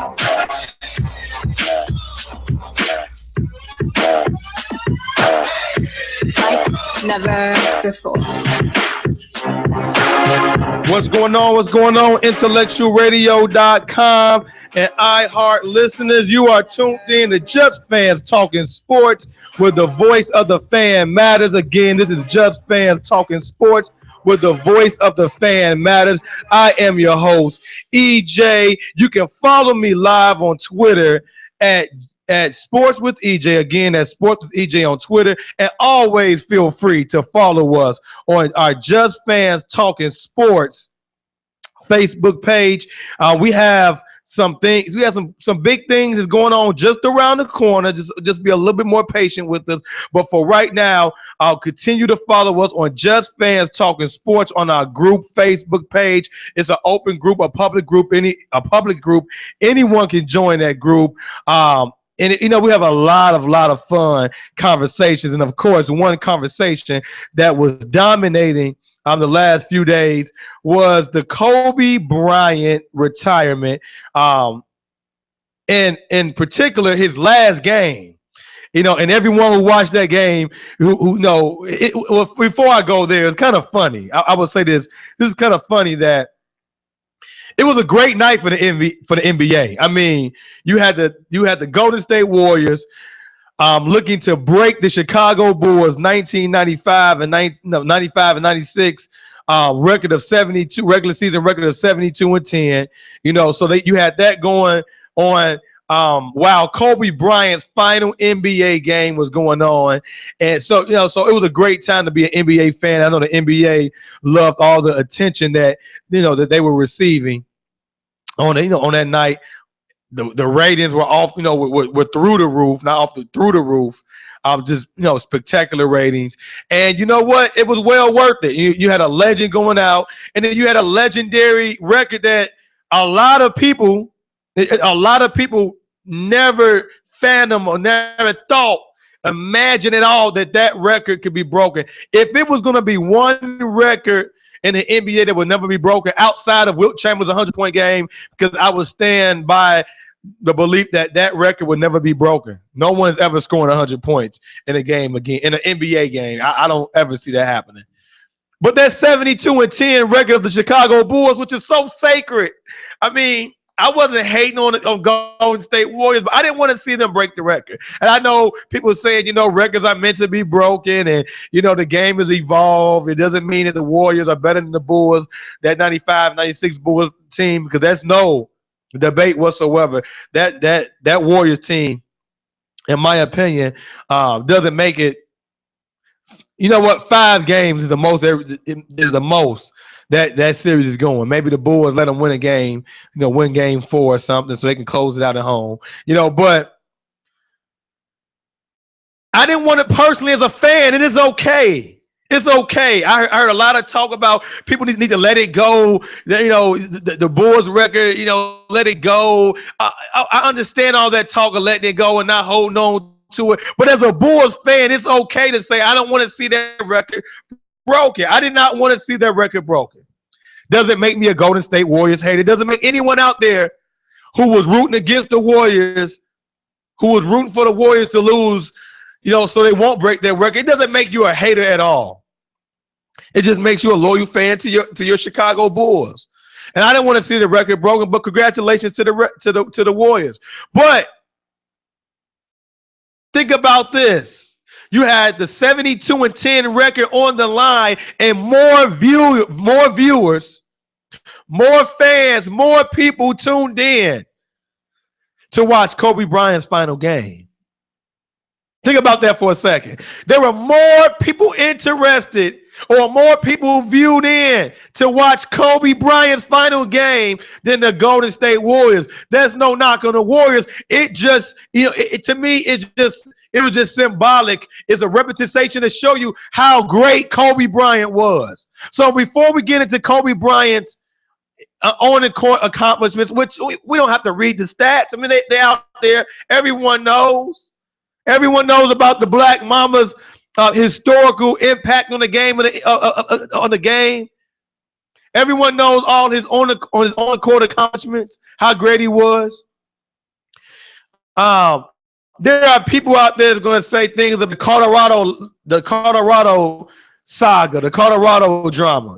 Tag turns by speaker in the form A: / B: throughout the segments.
A: Like never before.
B: What's going on? What's going on? IntellectualRadio.com and iHeart listeners, you are tuned in to Just Fans Talking Sports, where the voice of the fan matters. Again, this is Just Fans Talking Sports, where the voice of the fan matters. I am your host, EJ. You can follow me live on Twitter at Sports with EJ. Again, that's Sports with EJ on Twitter. And always feel free to follow us on our Just Fans Talking Sports Facebook page. We have some things. We have some big things is going on just around the corner. Just be a little bit more patient with us. But for right now, I'll continue to follow us on Just Fans Talking Sports on our group Facebook page. It's an open group, a public group. Anyone can join that group. And we have a lot of fun conversations. And of course, one conversation that was dominating the last few days was the Kobe Bryant retirement. And in particular, his last game. And everyone who watched that game, who know, before I go there, it's kind of funny. I would say this is kind of funny that it was a great night for the NBA. I mean, you had the Golden State Warriors looking to break the Chicago Bulls 1995 and 96 record of 72, regular season record of 72-10. So you had that going on while Kobe Bryant's final NBA game was going on. And so so it was a great time to be an NBA fan. I know the NBA loved all the attention that that they were receiving on that night. The ratings were off, were through the roof, not off through the roof. Just spectacular ratings. And you know what? It was well worth it. You had a legend going out, and then you had a legendary record that a lot of people never fathomed or never imagine at all that record could be broken. If it was going to be one record in the NBA that would never be broken outside of Wilt Chamberlain's 100-point game, because I would stand by the belief that record would never be broken. No one's ever scoring 100 points in a game again, in an NBA game. I don't ever see that happening. But that 72-10 record of the Chicago Bulls, which is so sacred. I mean, I wasn't hating on Golden State Warriors, but I didn't want to see them break the record. And I know people saying, records are meant to be broken, and, the game has evolved. It doesn't mean that the Warriors are better than the Bulls, that 95, 96 Bulls team, because that's no debate whatsoever. That Warriors team, in my opinion, doesn't make it. You know what? 5 games is the most. That series is going. Maybe the Bulls let them win a game, win game 4 or something, so they can close it out at home. But I didn't want it personally as a fan. It is okay. It's okay. I heard a lot of talk about people need to let it go. The Bulls record, let it go. I understand all that talk of letting it go and not holding on to it. But as a Bulls fan, it's okay to say I don't want to see that record broken. I did not want to see that record broken. Doesn't make me a Golden State Warriors hater. Doesn't make anyone out there who was rooting against the Warriors, who was rooting for the Warriors to lose, so they won't break their record. It doesn't make you a hater at all. It just makes you a loyal fan to your Chicago Bulls. And I didn't want to see the record broken, but congratulations to the Warriors. But think about this. You had the 72-10 record on the line, and more viewers, more fans, more people tuned in to watch Kobe Bryant's final game. Think about that for a second. There were more people interested or more people viewed in to watch Kobe Bryant's final game than the Golden State Warriors. There's no knock on the Warriors. It just, to me, it was just symbolic. It's a representation to show you how great Kobe Bryant was. So before we get into Kobe Bryant's on-the-court accomplishments, which we don't have to read the stats. I mean, they're out there. Everyone knows. Everyone knows about the Black Mama's historical impact on the game. On the game. Everyone knows all his on-court accomplishments, how great he was. There are people out there that's going to say things of the Colorado saga, the Colorado drama,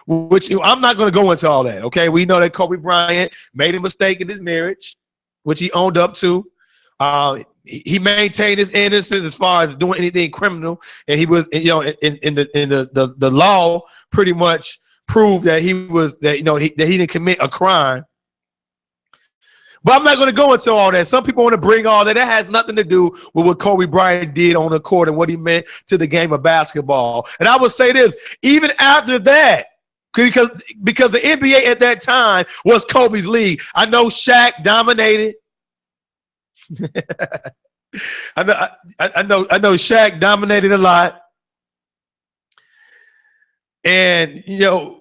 B: which I'm not going to go into all that. Okay, we know that Kobe Bryant made a mistake in his marriage, which he owned up to. He maintained his innocence as far as doing anything criminal, and he was, in the law pretty much proved that he didn't commit a crime. But I'm not going to go into all that. Some people want to bring all that. That has nothing to do with what Kobe Bryant did on the court and what he meant to the game of basketball. And I would say this, even after that, because the NBA at that time was Kobe's league. I know Shaq dominated. I know Shaq dominated a lot. And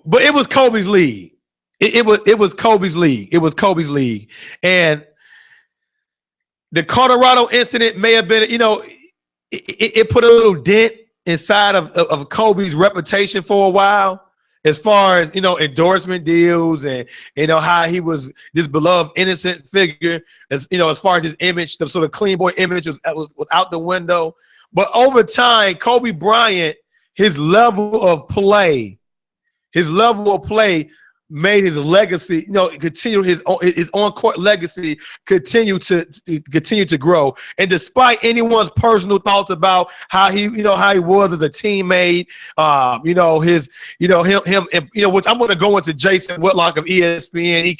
B: but it was Kobe's league. It was Kobe's league. It was Kobe's league. And the Colorado incident may have been, it put a little dent inside of Kobe's reputation for a while, as far as, endorsement deals and, how he was this beloved innocent figure, as far as his image, the sort of clean boy image was out the window. But over time, Kobe Bryant, his level of play made his legacy, continue his on-court legacy continue to grow. And despite anyone's personal thoughts about how he was as a teammate, which I'm going to go into Jason Whitlock of ESPN. He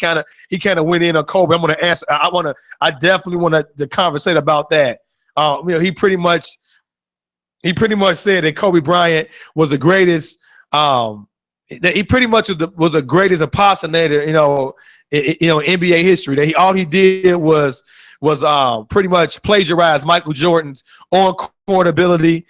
B: kind of went in on Kobe. I'm going to answer. I definitely want to conversate about that. He pretty much said that Kobe Bryant was the greatest. That he pretty much was the greatest impersonator, in NBA history. That all he did was pretty much plagiarize Michael Jordan's on-court ability.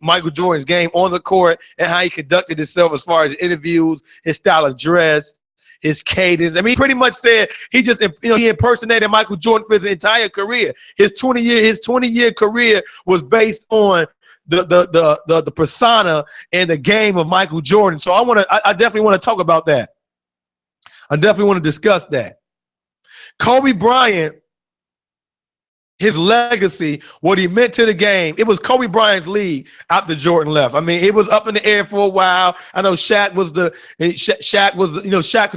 B: Michael Jordan's game on the court and how he conducted himself as far as interviews, his style of dress, his cadence. He pretty much said he just he impersonated Michael Jordan for his entire career. His 20-year career was based on the persona and the game of Michael Jordan. So I definitely want to talk about that. I definitely want to discuss that. Kobe Bryant, his legacy, what he meant to the game, it was Kobe Bryant's league after Jordan left. It was up in the air for a while. I know Shaq was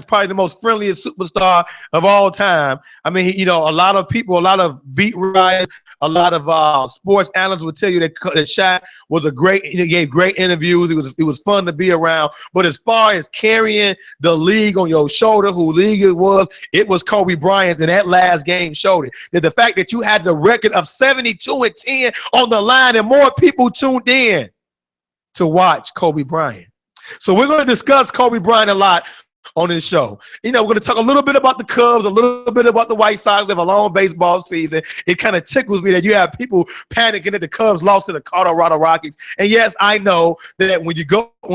B: probably the most friendliest superstar of all time. A lot of people, a lot of beat writers, a lot of sports analysts would tell you that Shaq was he gave great interviews. It was fun to be around. But as far as carrying the league on your shoulder, who league it was Kobe Bryant, and that last game showed it. That the fact that you had the record of 72-10 on the line and more people tuned in to watch Kobe Bryant. So we're going to discuss Kobe Bryant a lot on this show. We're going to talk a little bit about the Cubs, a little bit about the White Sox. They have a long baseball season. It kind of tickles me that you have people panicking that the Cubs lost to the Colorado Rockies. And yes, I know that when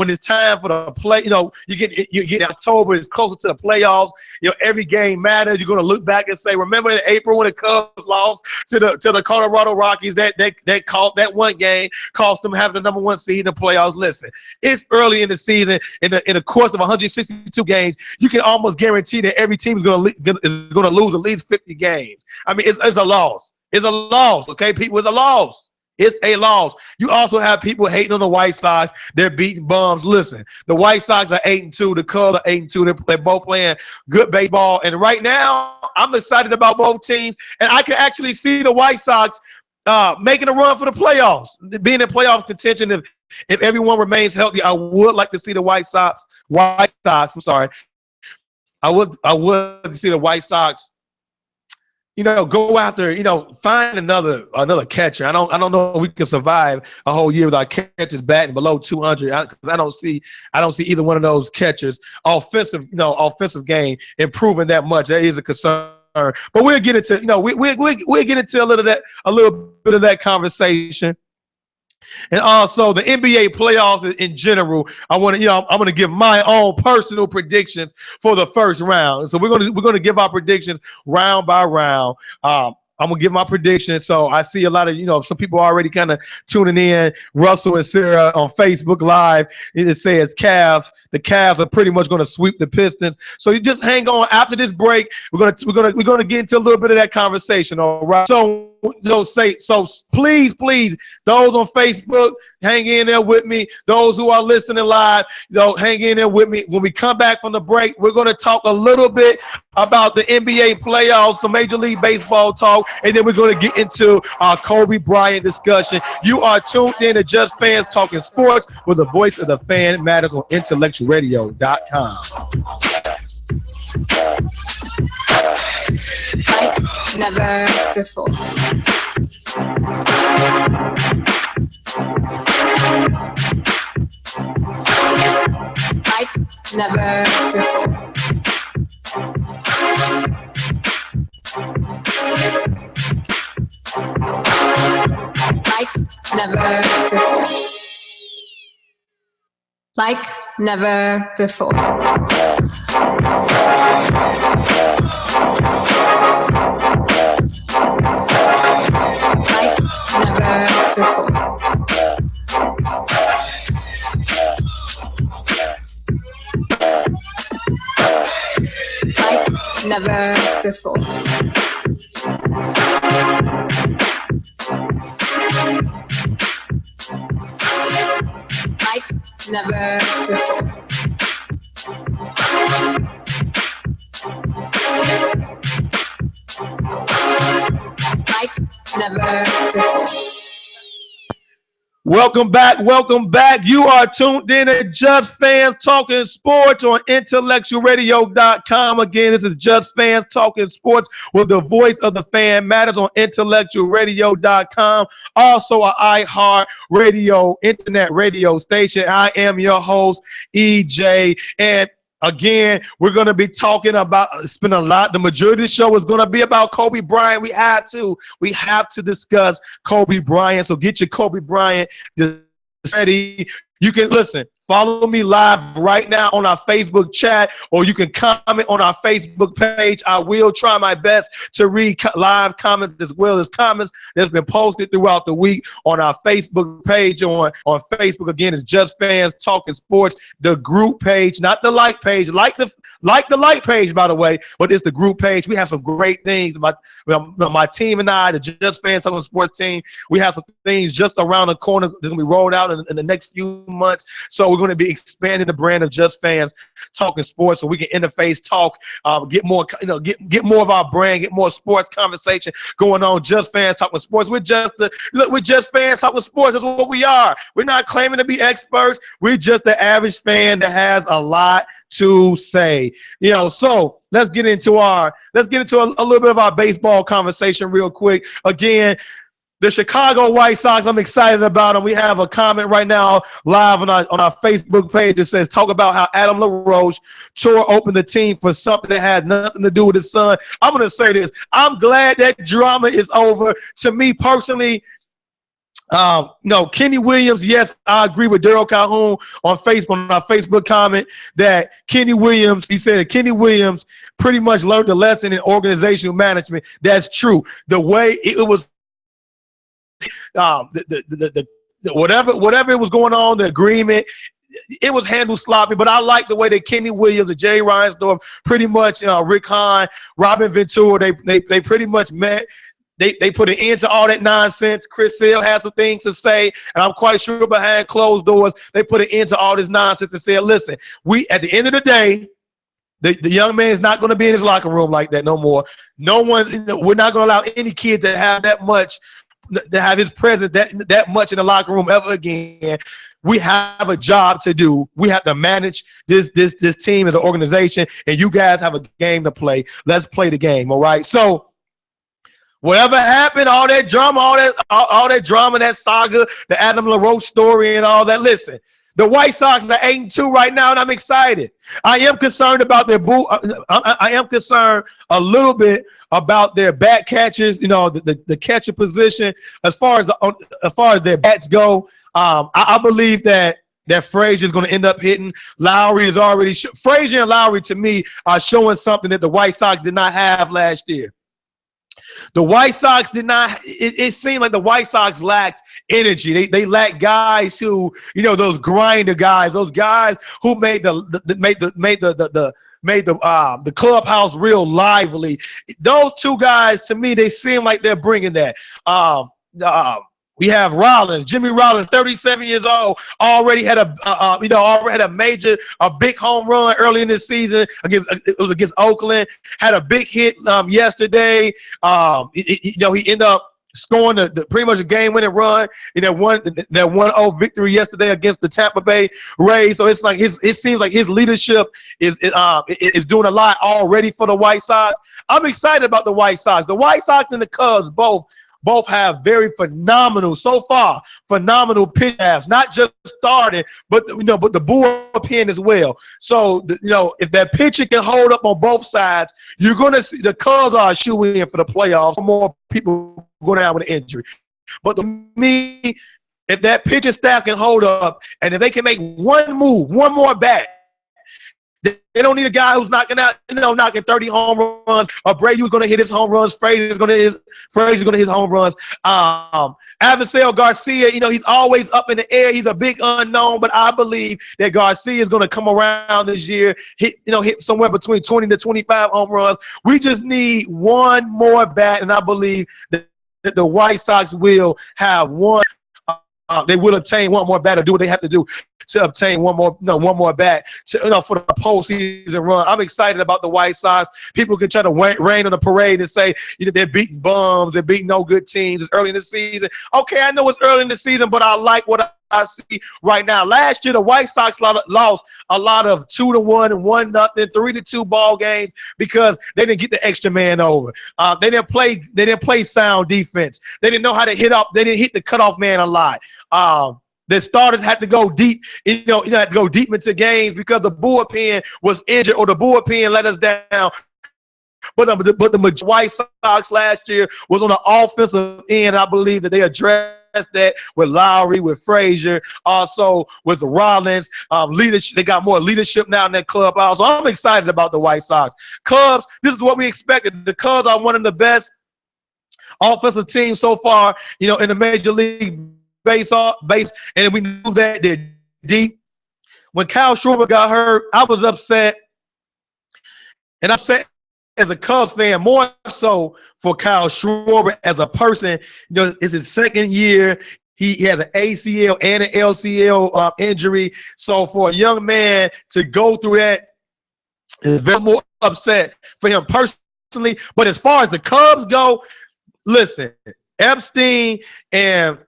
B: it's time for the play, you get October, it's closer to the playoffs. Every game matters. You're going to look back and say, remember in April when the Cubs lost to the Colorado Rockies, that one game cost them having the number one seed in the playoffs. Listen, it's early in the season. In the course of 162 games, you can almost guarantee that every team is going to lose at least 50 games. It's a loss. It's a loss, okay, people? It's a loss. It's a loss. You also have people hating on the White Sox. They're beating bums. Listen, the White Sox are 8-2. The Cubs are 8-2. They're both playing good baseball. And right now, I'm excited about both teams. And I can actually see the White Sox making a run for the playoffs, being in playoff contention. If everyone remains healthy, I would like to see the White Sox. I would see the White Sox, go after, find another catcher. I don't know if we can survive a whole year without catchers batting below 200. I don't see either one of those catchers offensive game improving that much. That is a concern. But we'll get into we'll get into a little bit of that conversation. And also the NBA playoffs in general. I'm going to give my own personal predictions for the first round. So we're going to give our predictions round by round. I'm gonna give my prediction. So I see a lot of, some people already kind of tuning in. Russell and Sarah on Facebook Live. It says Cavs. The Cavs are pretty much gonna sweep the Pistons. So you just hang on. After this break, we're gonna get into a little bit of that conversation. All right. So please, those on Facebook, hang in there with me. Those who are listening live, hang in there with me. When we come back from the break, we're gonna talk a little bit about the NBA playoffs, some Major League Baseball talk, and then we're going to get into our Kobe Bryant discussion. You are tuned in to Just Fans Talking Sports, where the voice of the fan matters on IntellectualRadio.com.
A: Like never before. Like never before. Like never before. Like never before. Like never before. Like never before. Like never before. Like never before.
B: Welcome back. You are tuned in to Just Fans Talking Sports on IntellectualRadio.com. Again, this is Just Fans Talking Sports, where the voice of the fan matters on IntellectualRadio.com. Also, an iHeart Radio internet radio station. I am your host, EJ, and again, we're going to be talking about, spend a lot. The majority of the show is going to be about Kobe Bryant. We have to discuss Kobe Bryant. So get your Kobe Bryant ready. You can listen. Follow me live right now on our Facebook chat, or you can comment on our Facebook page. I will try my best to read live comments as well as comments that's been posted throughout the week on our Facebook page. On Facebook, again, it's Just Fans Talking Sports, the group page, not the like page. Like the like page, by the way, but it's the group page. We have some great things. My team and I, the Just Fans Talking Sports team, we have some things just around the corner that's going to be rolled out in the next few months. So we're going to be expanding the brand of Just Fans Talking Sports, so we can interface, talk, get more, get more of our brand, get more sports conversation going on. Just Fans Talking Sports. We're just fans talking sports. That's what we are. We're not claiming to be experts. We're just the average fan that has a lot to say. So let's get into a little bit of our baseball conversation real quick. Again, the Chicago White Sox, I'm excited about them. We have a comment right now live on our Facebook page that says, talk about how Adam LaRoche tore open the team for something that had nothing to do with his son. I'm going to say this. I'm glad that drama is over. To me personally, Kenny Williams, yes, I agree with Daryl Calhoun on Facebook, on our Facebook comment, that Kenny Williams, he said that Kenny Williams pretty much learned the lesson in organizational management. That's true. The way it was, whatever was going on, the agreement, it was handled sloppy, but I like the way that Kenny Williams and Jay Reinsdorf pretty much, Rick Hahn, Robin Ventura, they pretty much met. They put an end to all that nonsense. Chris Sale has some things to say, and I'm quite sure behind closed doors, they put an end to all this nonsense and said, listen, at the end of the day, the young man is not going to be in his locker room like that no more. We're not going to allow any kid to have that much, to have his presence that much in the locker room ever again. We have a job to do. We have to manage this team as an organization, and you guys have a game to play. Let's play the game, all right? So whatever happened, all that drama, that saga, the Adam LaRoche story and all that, listen, the White Sox are 8-2 right now, and I'm excited. I am concerned about I am concerned a little bit about their bat catches, the catcher position as far as their bats go. I believe that Frazier is going to end up hitting. Lowry is already Frazier and Lowry, to me, are showing something that the White Sox did not have last year. The White Sox did not. It seemed like the White Sox lacked energy. They lacked guys who, those grinder guys, those guys who made the clubhouse real lively. Those two guys, to me, they seem like they're bringing that. We have Rollins, Jimmy Rollins, 37 years old, already had a big home run early in this season against Oakland. Had a big hit yesterday. He ended up scoring pretty much a game-winning run in that 1-0 victory yesterday against the Tampa Bay Rays. So it's like it seems like his leadership is doing a lot already for the White Sox. I'm excited about the White Sox. The White Sox and the Cubs both have very phenomenal pitch staffs, not just starting, but the bullpen as well. So if that pitcher can hold up on both sides, you're going to see the Cubs are shooing in for the playoffs. More people go down with an injury, but to me, if that pitching staff can hold up, and if they can make one more bat. They don't need a guy who's knocking 30 home runs. Brady who's going to hit his home runs. Frazier's going to hit his home runs. Avisail Garcia, he's always up in the air. He's a big unknown, but I believe that Garcia is going to come around this year, hit somewhere between 20 to 25 home runs. We just need one more bat, and I believe that the White Sox will have one. They will obtain one more bat or do what they have to do to obtain one more bat for the postseason run. I'm excited about the White Sox. People can try to rain on the parade and say they're beating bums, they're beating no good teams. It's early in the season. Okay, I know it's early in the season, but I like what I see right now. Last year, the White Sox lost a lot of 2-1 and 1-0, 3-2 ball games because they didn't get the extra man over. They didn't play sound defense. They didn't know how to hit up. They didn't hit the cutoff man a lot. The starters had to go deep, had to go deep into games because the bullpen was injured or the bullpen let us down. But the White Sox last year was on the offensive end. I believe that they addressed that with Lowry, with Frazier, also with the Rollins. Leadership. They got more leadership now in that clubhouse. So I'm excited about the White Sox. Cubs, this is what we expected. The Cubs are one of the best offensive teams so far, in the Major League base, and we knew that they're deep. When Kyle Schwarber got hurt, I was upset, and upset as a Cubs fan, more so for Kyle Schwarber as a person. It's his second year. He has an ACL and an LCL injury. So for a young man to go through that is very more upset for him personally. But as far as the Cubs go, listen, Epstein and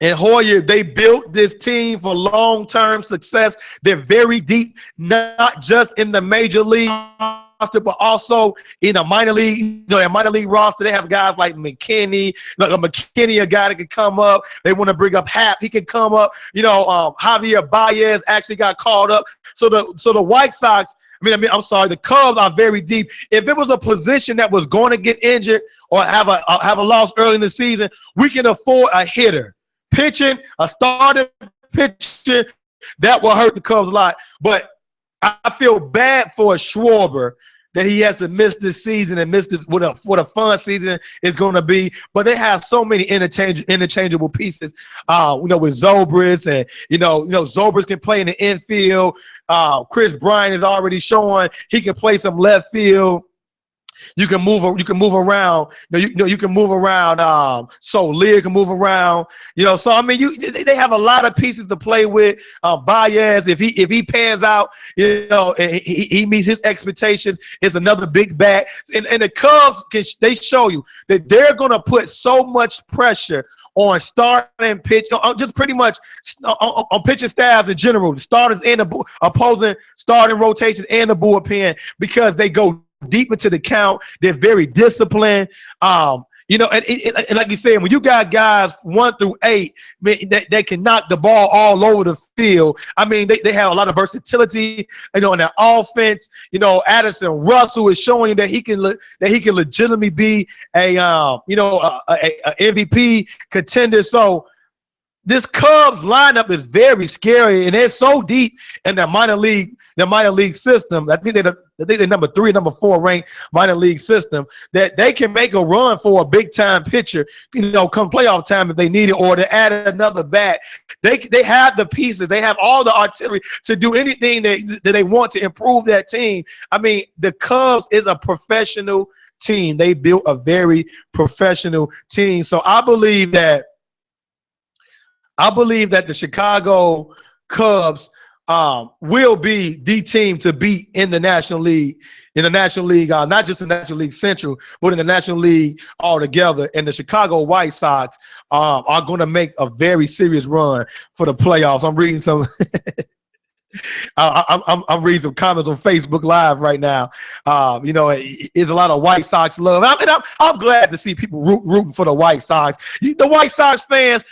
B: Hoyer, they built this team for long-term success. They're very deep, not just in the major league roster, but also in a minor league, a minor league roster. They have guys like McKinney, a guy that can come up. They want to bring up Happ. He can come up. Javier Baez actually got called up. So the White Sox, the Cubs are very deep. If it was a position that was going to get injured or have a loss early in the season, we can afford a hitter. Pitching, a starting pitcher, that will hurt the Cubs a lot. But I feel bad for Schwarber that he has to miss this season and miss this what a fun season is going to be. But they have so many interchangeable pieces. With Zobrist and Zobrist can play in the infield. Chris Bryant is already showing he can play some left field. You can move around. You can move around. So Lear can move around. So they have a lot of pieces to play with. Baez, if he pans out, and he meets his expectations, it's another big bat. And the Cubs they show you that they're gonna put so much pressure on starting pitch, just pretty much on pitching staffs in general, the starters and the opposing starting rotation and the bullpen, because they go deep into the count. They're very disciplined. And like you said, when you got guys 1 through 8, they can knock the ball all over the field. They have a lot of versatility, in their offense. Addison Russell is showing that he can legitimately be a MVP contender. So this Cubs lineup is very scary, and they're so deep in their minor league system. I think they're I think they're number 3, number 4 ranked minor league system, that they can make a run for a big time pitcher, come playoff time if they need it, or to add another bat. They have the pieces, they have all the artillery to do anything that they want to improve that team. I mean, the Cubs is a professional team. They built a very professional team. So I believe that the Chicago Cubs will be the team to beat in the National League, not just the National League Central, but in the National League altogether. And the Chicago White Sox are going to make a very serious run for the playoffs. I'm reading some. I'm reading some comments on Facebook Live right now. It's a lot of White Sox love. I'm glad to see people rooting for the White Sox. The White Sox fans,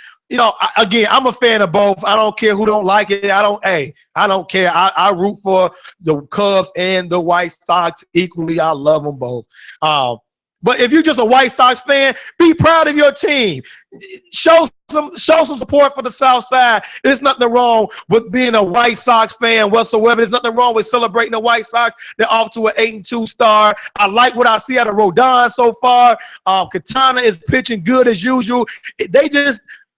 B: again, I'm a fan of both. I don't care who don't like it. I don't care. I root for the Cubs and the White Sox equally. I love them both. But if you're just a White Sox fan, be proud of your team. Show some support for the South Side. There's nothing wrong with being a White Sox fan whatsoever. There's nothing wrong with celebrating the White Sox. They're off to an 8-2 start. I like what I see out of Rodon so far. Katana is pitching good as usual.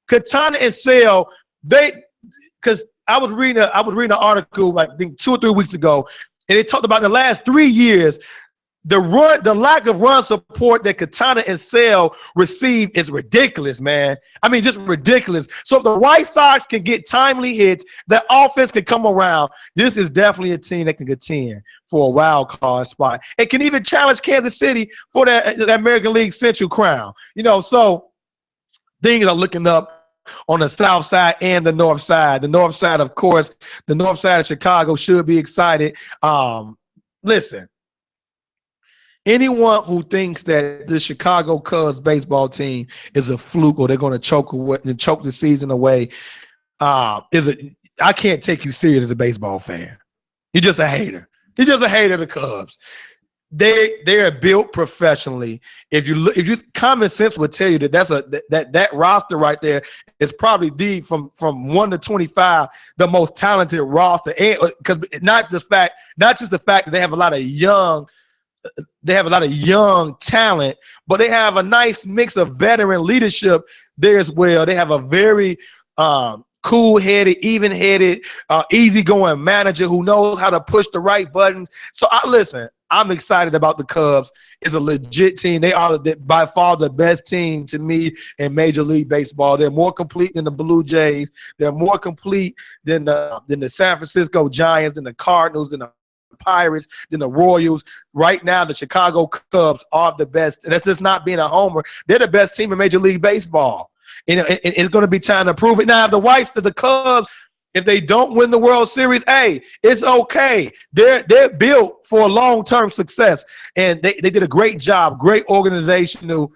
B: Katana and Sale, because I was reading an article like I think 2 or 3 weeks ago, and it talked about in the last 3 years, the lack of run support that Katana and Sale receive is ridiculous, man. I mean, just ridiculous. So if the White Sox can get timely hits, the offense can come around. This is definitely a team that can contend for a wild card spot. It can even challenge Kansas City for that American League Central crown. So things are looking up on the south side and the north side. The north side, of course, the north side of Chicago should be excited. Listen. Anyone who thinks that the Chicago Cubs baseball team is a fluke or they're going to choke the season away, I can't take you serious as a baseball fan. You're just a hater. You're just a hater of the Cubs. They are built professionally. If you common sense would tell you that roster right there is probably from 1 to 25 the most talented roster, and because not just the fact that they have a lot of young. They have a lot of young talent, but they have a nice mix of veteran leadership there as well. They have a very cool-headed, even-headed, easygoing manager who knows how to push the right buttons. So I'm excited about the Cubs. It's a legit team. They are by far the best team to me in Major League Baseball. They're more complete than the Blue Jays. They're more complete than the San Francisco Giants and the Cardinals and the Pirates, than the Royals. Right now, the Chicago Cubs are the best. And that's just not being a homer. They're the best team in Major League Baseball. It's going to be time to prove it. Now, the Cubs, if they don't win the World Series, hey, it's okay. They're built for long-term success, and they did a great job. Great organizational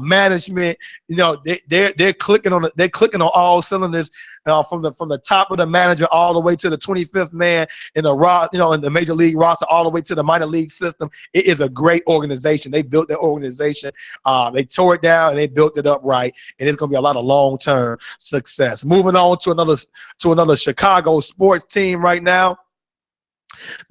B: management. They're clicking on all cylinders. From the top of the manager all the way to the 25th man in the major league roster, all the way to the minor league system. It is a great organization. They built their organization. They tore it down and they built it up right, and it's going to be a lot of long-term success. Moving on to another Chicago sports team right now.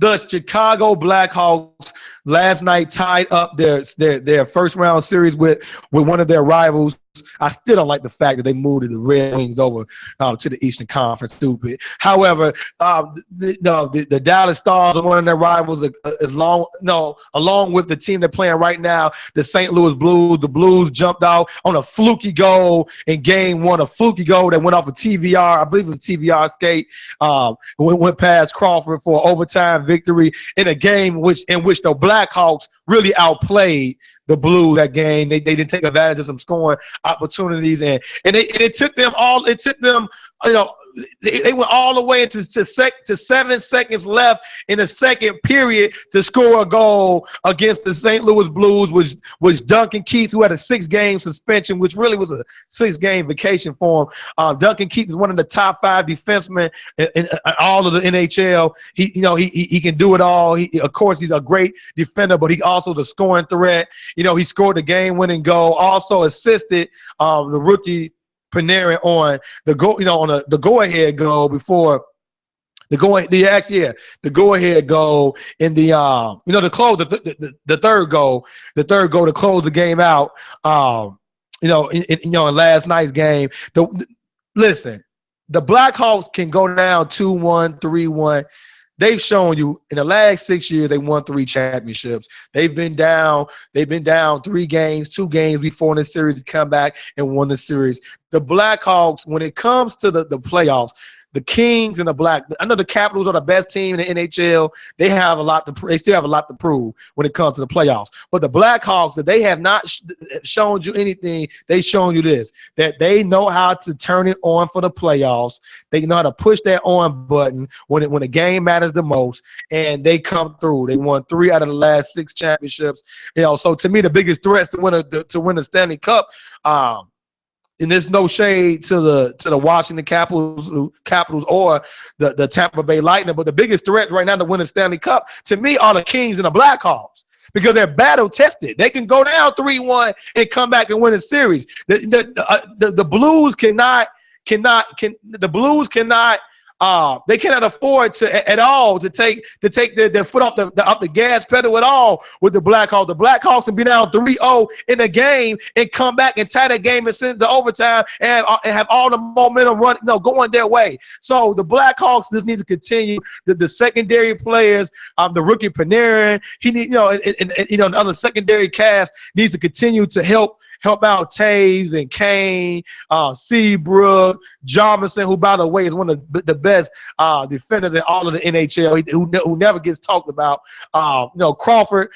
B: The Chicago Blackhawks last night tied up their first round series with one of their rivals. I still don't like the fact that they moved the Red Wings over to the Eastern Conference. Stupid. However, the Dallas Stars are one of their rivals. Along with the team they're playing right now, the St. Louis Blues. The Blues jumped out on a fluky goal in Game 1. A fluky goal that went off a TVR. I believe it was a TVR skate. Went past Crawford for an overtime victory in a game in which the Blackhawks really outplayed the Blues that game. They didn't take advantage of some scoring opportunities, and it took them all. It took them, they went all the way to 7 seconds left in the second period to score a goal against the St. Louis Blues, which Duncan Keith, who had a 6-game suspension, which really was a 6-game vacation for him. Duncan Keith is one of the top 5 defensemen in all of the NHL. He can do it all. Of course, he's a great defender, but he also the scoring threat. He scored the game-winning goal. Also assisted the rookie Panarin on the go, on the go-ahead goal before The go ahead goal in the to close the third goal to close the game out. In last night's game. Listen, the Blackhawks can go down 2-1, 3-1. They've shown you in the last 6 years they won 3 championships. They've been down 3 games, 2 games before in the series to come back and won the series. The Blackhawks, when it comes to the playoffs, the Kings and I know the Capitals are the best team in the NHL. They still have a lot to prove when it comes to the playoffs. But the Blackhawks, that they have not shown you anything. They've shown you this, that they know how to turn it on for the playoffs. They know how to push that on button when the game matters the most, and they come through. They won 3 out of the last 6 championships. So to me, the biggest threats to win the Stanley Cup. And there's no shade to the Washington Capitals or the Tampa Bay Lightning, but the biggest threat right now to win the Stanley Cup to me are the Kings and the Blackhawks, because they're battle tested. They can go down 3-1 and come back and win a series. The Blues cannot. They cannot afford to take their foot off the gas pedal at all with the Blackhawks. The Blackhawks can be down 3-0 in a game and come back and tie that game and send it to overtime and have all the momentum going their way. So the Blackhawks just need to continue. The secondary players, the rookie Panarin, he need and other secondary cast needs to continue to help out Taves and Kane, Seabrook, Jarmison, who, by the way, is one of the best defenders in all of the NHL, who never gets talked about. Crawford,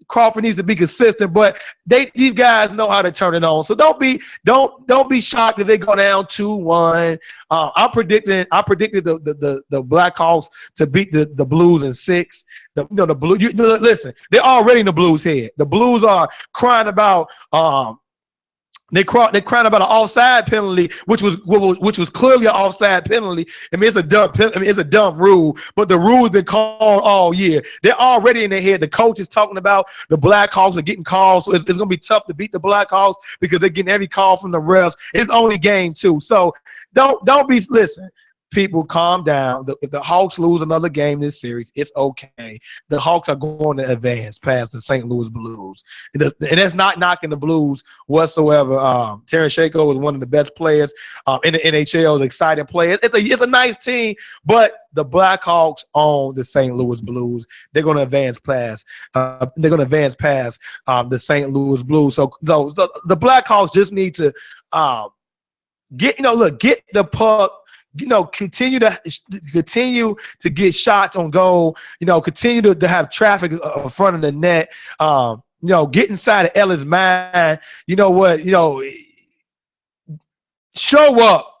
B: Crawford needs to be consistent, but these guys know how to turn it on. So don't be shocked if they go down 2-1. I predicted the Blackhawks to beat the Blues in 6. The Blues. Listen, they're already in the Blues' head. The Blues are crying about They crying about an offside penalty, which was clearly an offside penalty. I mean, it's a dumb rule, but the rule's been called all year. They're already in their head. The coach is talking about the Blackhawks are getting calls, so it's going to be tough to beat the Blackhawks because they're getting every call from the refs. It's only game 2, so listen. People, calm down. If the Hawks lose another game this series, it's okay. The Hawks are going to advance past the St. Louis Blues. And that's not knocking the Blues whatsoever. Tarasenko is one of the best players in the NHL, exciting players. It's a nice team, but the Blackhawks own the St. Louis Blues. They're going to advance past. The St. Louis Blues. So the Blackhawks just need to get the puck. Continue to get shots on goal. Continue to have traffic in front of the net. Get inside of Ellis' mind. Show up.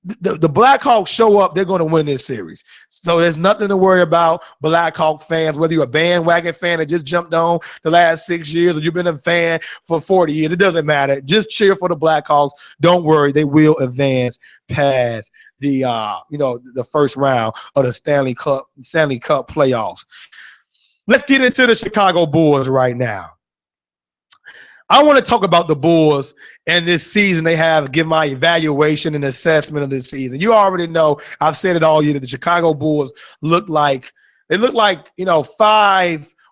B: The Blackhawks show up, they're going to win this series. So there's nothing to worry about, Blackhawk fans, whether you're a bandwagon fan that just jumped on the last 6 years or you've been a fan for 40 years. It doesn't matter. Just cheer for the Blackhawks. Don't worry. They will advance past the first round of the Stanley Cup playoffs. Let's get into the Chicago Bulls right now. I want to talk about the Bulls and this season they have, give my evaluation and assessment of this season. You already know, I've said it all year, that the Chicago Bulls look like 5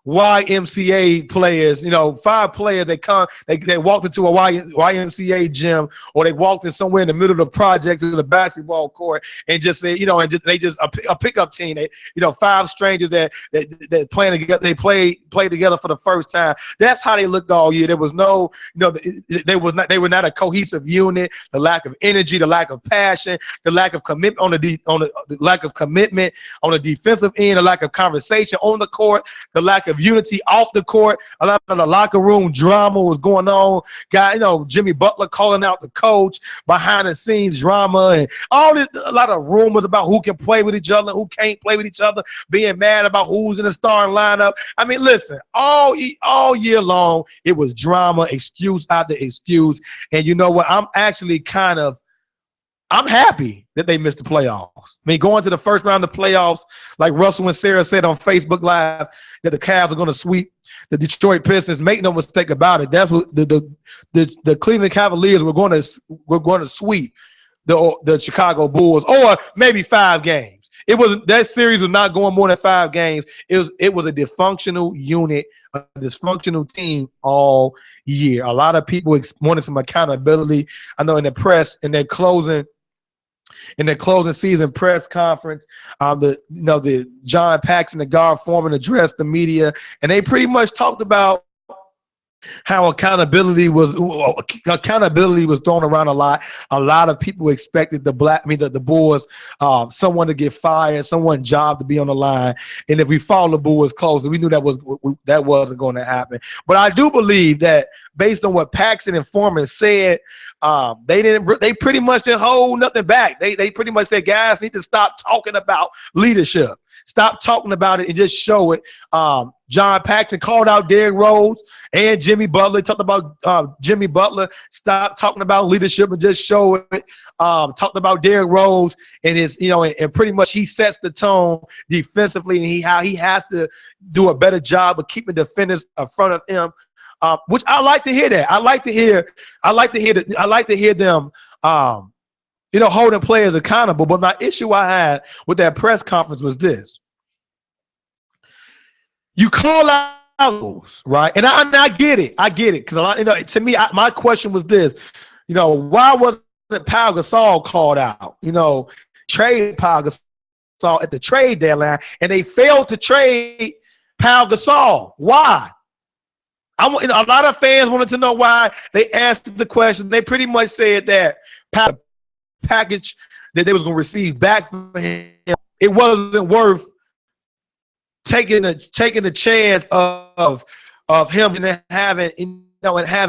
B: YMCA players, 5 players they walked into a YMCA gym, or they walked in somewhere in the middle of the projects in the basketball court and just say, they just a pickup team. 5 strangers that playing together, they play together for the first time. That's how they looked all year. There was no, they were not a cohesive unit. The lack of energy, the lack of passion, the lack of commitment on the lack of commitment on the defensive end, the lack of conversation on the court, the lack of unity off the court. A lot of the locker room drama was going on. Jimmy Butler calling out the coach, behind the scenes drama, and all this. A lot of rumors about who can play with each other, who can't play with each other, being mad about who's in the starting lineup. I mean, listen, all year long it was drama, excuse after excuse. And you know what? I'm happy that they missed the playoffs. I mean, going to the first round of the playoffs, like Russell and Sarah said on Facebook Live, that the Cavs are going to sweep the Detroit Pistons. Make no mistake about it. That's what the Cleveland Cavaliers were going to sweep the Chicago Bulls, or maybe 5 games. It wasn't, that series was not going more than 5 games. It was a dysfunctional unit, a dysfunctional team all year. A lot of people wanted some accountability. I know in their closing season press conference, the John Paxson, the guard foreman, addressed the media, and they pretty much talked about how accountability was thrown around a lot. A lot of people expected the Bulls, someone to get fired, someone's job to be on the line, and if we follow the Bulls closely, we knew that wasn't going to happen. But I do believe that based on what Paxson and Foreman said, they pretty much didn't hold nothing back. They pretty much said, guys need to stop talking about leadership. Stop talking about it and just show it. John Paxson called out Derrick Rose and Jimmy Butler. Talked about Jimmy Butler. Stop talking about leadership and just show it. Talked about Derrick Rose and his, and pretty much he sets the tone defensively, and how he has to do a better job of keeping defenders in front of him. Which I like to hear that. I like to hear them. Holding players accountable. But my issue I had with that press conference was this. You call out those, right? And I get it. Because to me, my question was this. Why wasn't Pau Gasol called out? Trade Pau Gasol at the trade deadline, and they failed to trade Pau Gasol. Why? A lot of fans wanted to know why. They asked the question. They pretty much said that package that they was going to receive back from him, it wasn't worth taking the chance of him and having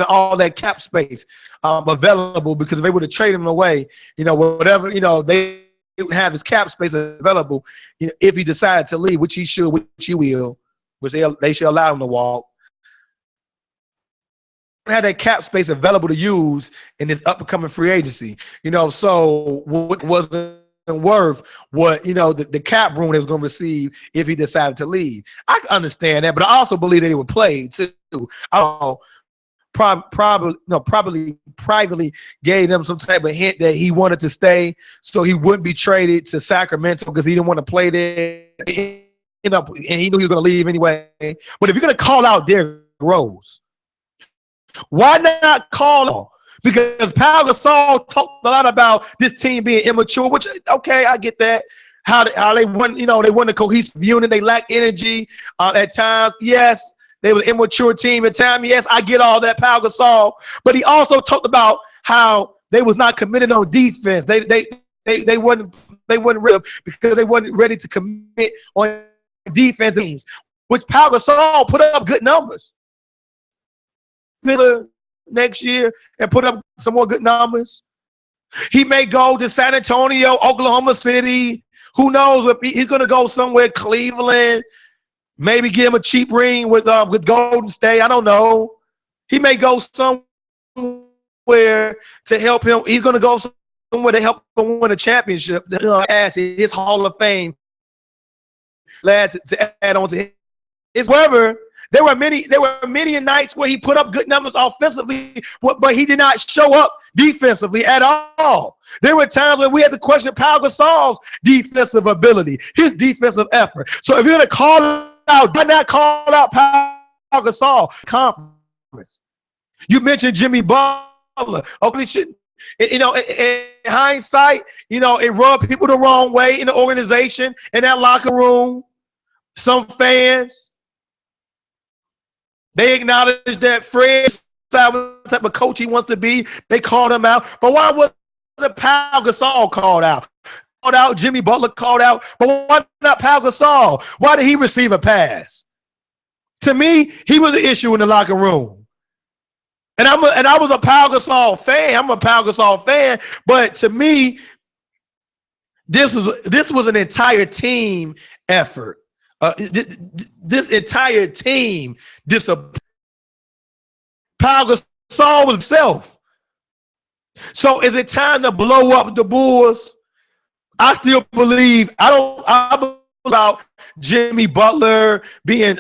B: all that cap space available, because if they would have traded him away, whatever, they would have his cap space available if he decided to leave, which he will, which they should allow him to walk. Had that cap space available to use in this upcoming free agency, so what wasn't worth what the cap room they was going to receive if he decided to leave. I can understand that, but I also believe that he would play too. I don't know, probably privately gave them some type of hint that he wanted to stay so he wouldn't be traded to Sacramento because he didn't want to play there. And he knew he was going to leave anyway. But if you're going to call out Derrick Rose, why not call him? Because Pau Gasol talked a lot about this team being immature, which, okay, I get that. How they won, they weren't a cohesive unit. They lacked energy at times. Yes, they were an immature team at times. Yes, I get all that, Pau Gasol. But he also talked about how they was not committed on defense. They wasn't ready because they wasn't ready to commit on defense teams, which Pau Gasol put up good numbers next year and put up some more good numbers. He may go to San Antonio, Oklahoma City. Who knows if he's going to go somewhere, Cleveland, maybe give him a cheap ring with Golden State. I don't know. He may go somewhere to help him. He's going to go somewhere to help him win a championship, add to his Hall of Fame, to add on to his. However, there were many nights where he put up good numbers offensively, but he did not show up defensively at all. There were times when we had to question Pau Gasol's defensive ability, his defensive effort. So if you're going to call out, why not call out Pau Gasol? Conference. You mentioned Jimmy Butler. Okay, in hindsight, it rubbed people the wrong way in the organization, in that locker room. Some fans, they acknowledge that Fred decided what type of coach he wants to be. They called him out. But why wasn't Pau Gasol called out? Jimmy Butler called out. But why not Pau Gasol? Why did he receive a pass? To me, he was the issue in the locker room. And I was a Pau Gasol fan. I'm a Pau Gasol fan. But to me, this was an entire team effort. This entire team disappointed. Pau Gasol was himself. So is it time to blow up the Bulls? I still believe. I believe about Jimmy Butler being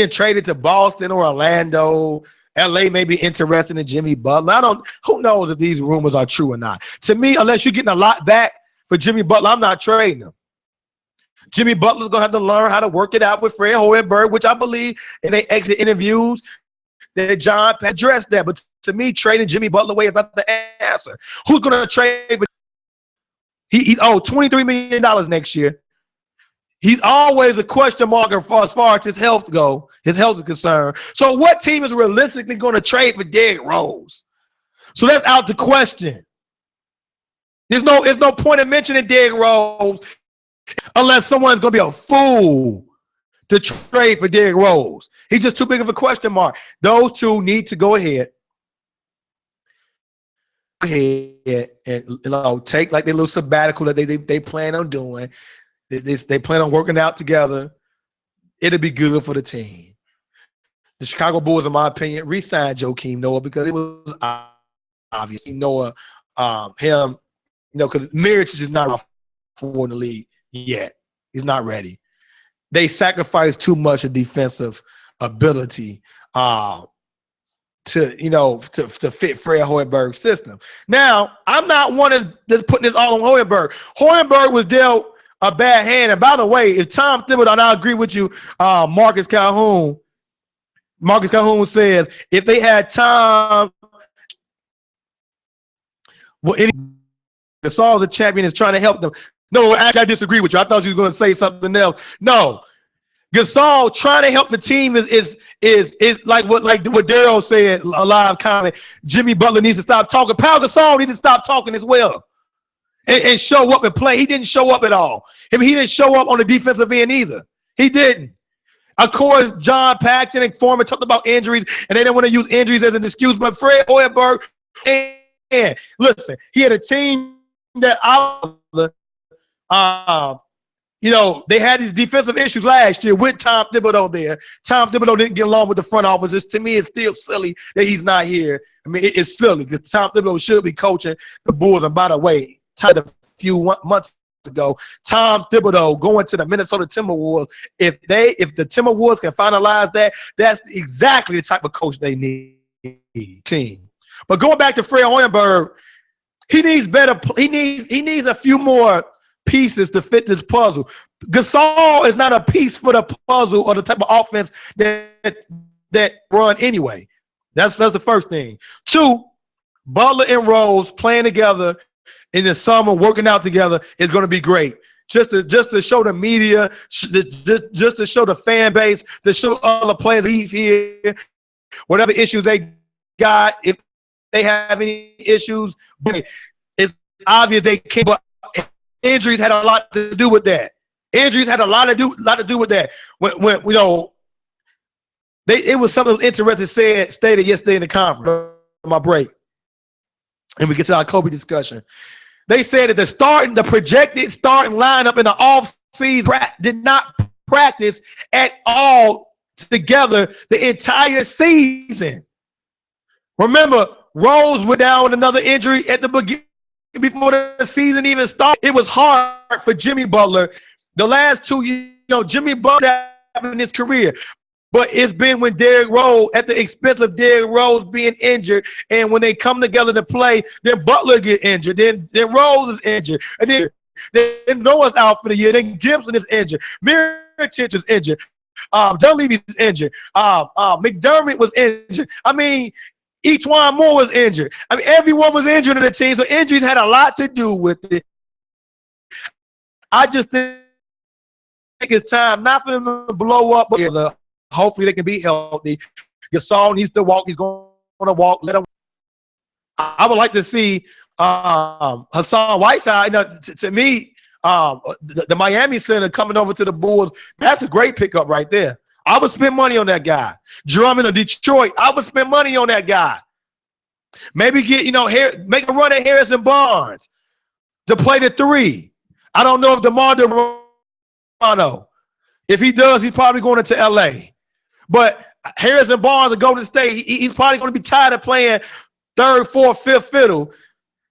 B: traded to Boston or Orlando LA may be interested in Jimmy Butler. Who knows if these rumors are true or not. To me, unless you're getting a lot back for Jimmy Butler, I'm not trading him. Jimmy Butler's going to have to learn how to work it out with Fred Hoiberg, which I believe in their exit interviews that John addressed that. But to me, trading Jimmy Butler away is not the answer. Who's going to trade? He's owed $23 million next year. He's always a question mark as far as his health goes. His health is concerned. So what team is realistically going to trade for Derrick Rose? So that's out the question. There's no point in mentioning Derrick Rose unless someone's going to be a fool to trade for Derrick Rose. He's just too big of a question mark. Those two need to go ahead and take like their little sabbatical that they plan on doing. They plan on working out together. It'll be good for the team. The Chicago Bulls, in my opinion, re-signed Joakim Noah because it was obvious. Noah, him, because Mirotic is not for in the league yet. He's not ready. They sacrificed too much of defensive ability to fit Fred Hoiberg's system. Now, I'm not one of just putting this all on Hoiberg. Hoiberg was dealt a bad hand. And by the way, if Tom Thibodeau, and I agree with you, Marcus Calhoun says if they had time, Gasol's the champion is trying to help them. No, actually, I disagree with you. I thought you were going to say something else. No, Gasol trying to help the team is like what Daryl said, a live comment. Jimmy Butler needs to stop talking. Pau Gasol needs to stop talking as well and show up and play. He didn't show up at all. He didn't show up on the defensive end either. He didn't. Of course, John Paxson and Foreman talked about injuries, and they didn't want to use injuries as an excuse. But Fred Hoiberg, and listen, he had a team that they had these defensive issues last year with Tom Thibodeau there. Tom Thibodeau didn't get along with the front office. To me, it's still silly that he's not here. I mean, it's silly because Tom Thibodeau should be coaching the Bulls. And by the way, a few months ago, Tom Thibodeau going to the Minnesota Timberwolves. If the Timberwolves can finalize that, that's exactly the type of coach they need. Team. But going back to Fred Hoiberg, he needs better. He needs a few more pieces to fit this puzzle. Gasol is not a piece for the puzzle or the type of offense that run anyway. That's the first thing. Two, Butler and Rose playing together in the summer, working out together is going to be great. Just to show the media, just to show the fan base, to show all the players leave here, whatever issues they got, if they have any issues, it's obvious they can't. But injuries had a lot to do with that. Injuries had a lot to do with that. When it was something interesting stated yesterday in the conference. My break, and we get to our Kobe discussion. They said that the projected starting lineup in the offseason did not practice at all together the entire season. Remember, Rose went down with another injury at the beginning before the season even started. It was hard for Jimmy Butler. The last 2 years, Jimmy Butler in his career. But it's been when Derrick Rose, at the expense of Derrick Rose being injured, and when they come together to play, then Butler get injured, then Rose is injured, and then Noah's out for the year, then Gibson is injured, Mirotic is injured, Dunleavy is injured, McDermott was injured. I mean, each one more was injured. I mean, everyone was injured in the team, so injuries had a lot to do with it. I just think it's time not for them to blow up. Hopefully they can be healthy. Gasol needs to walk. He's going to walk. Let him. I would like to see Hassan Whiteside. To me, the Miami center coming over to the Bulls, that's a great pickup right there. I would spend money on that guy. Drummond of Detroit, I would spend money on that guy. Maybe make a run at Harrison Barnes to play the 3. I don't know if DeMar DeRozan. If he does, he's probably going into LA. But Harrison Barnes of Golden State, he's probably going to be tired of playing 3rd, 4th, 5th fiddle.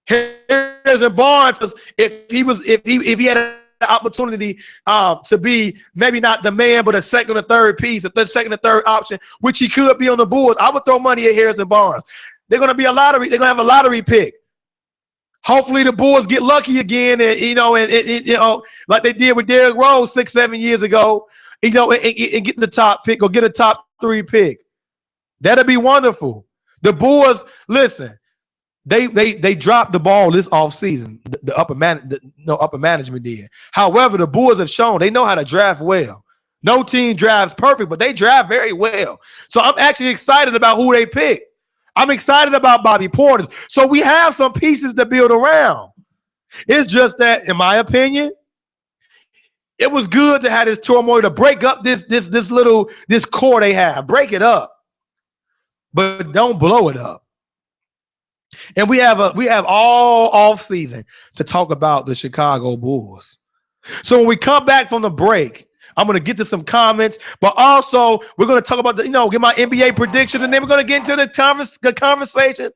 B: Harrison Barnes, if he had the opportunity to be maybe not the man, but a second or third piece, a second or third option, which he could be on the Bulls, I would throw money at Harrison Barnes. They're going to be a lottery. They're going to have a lottery pick. Hopefully the Bulls get lucky again, and like they did with Derrick Rose 6-7 years ago, and get the top pick or get a top 3 pick. That'd be wonderful. The Bulls, listen, they dropped the ball this offseason. The upper management did. However, the Bulls have shown they know how to draft well. No team drafts perfect, but they draft very well. So I'm actually excited about who they pick. I'm excited about Bobby Portis. So we have some pieces to build around. It's just that, in my opinion, it was good to have this turmoil to break up this core they have. Break it up, but don't blow it up. And we have all off season to talk about the Chicago Bulls. So when we come back from the break, I'm going to get to some comments, but also we're going to talk about get my NBA predictions, and then we're going to get into the conversation